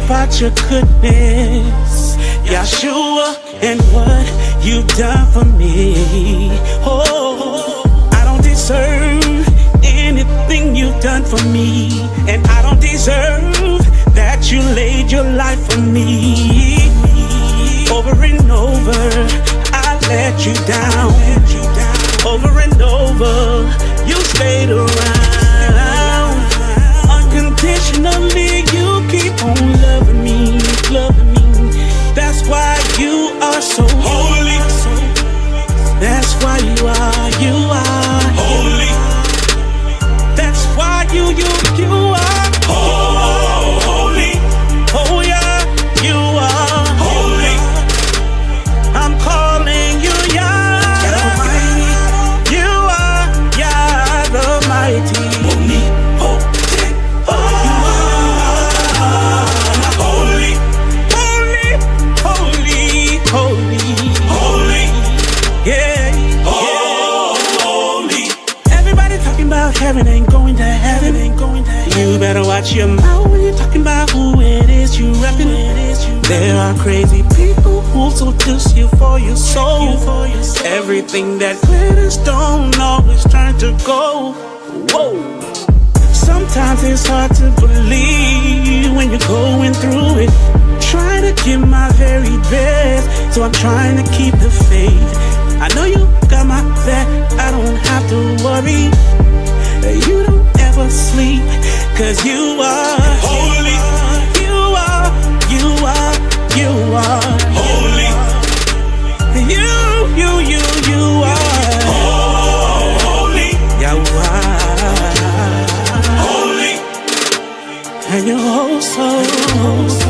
About your goodness, Yahshua, and what you've done for me. Oh, I don't deserve anything you've done for me, and I don't deserve that you laid your life for me. Over and over, I let you down. Over and over, you stayed around. Unconditionally, you keep on loving me, loving me. That's why you are so holy. That's why you are holy. That's why you are holy. Oh yeah, you are holy. heaven ain't going to heaven. You better watch your mouth when you're talking about who it is you reppin'. There are crazy people who seduce you for your soul. Everything that glitters don't always turn to gold. Whoa. Sometimes it's hard to believe when you're going through it. Trying to give my very best, so I'm trying to keep the faith. I know you got my back, I don't have to worry. You don't ever sleep, cause you are holy. You are holy. You are holy. You are holy. And you're oh so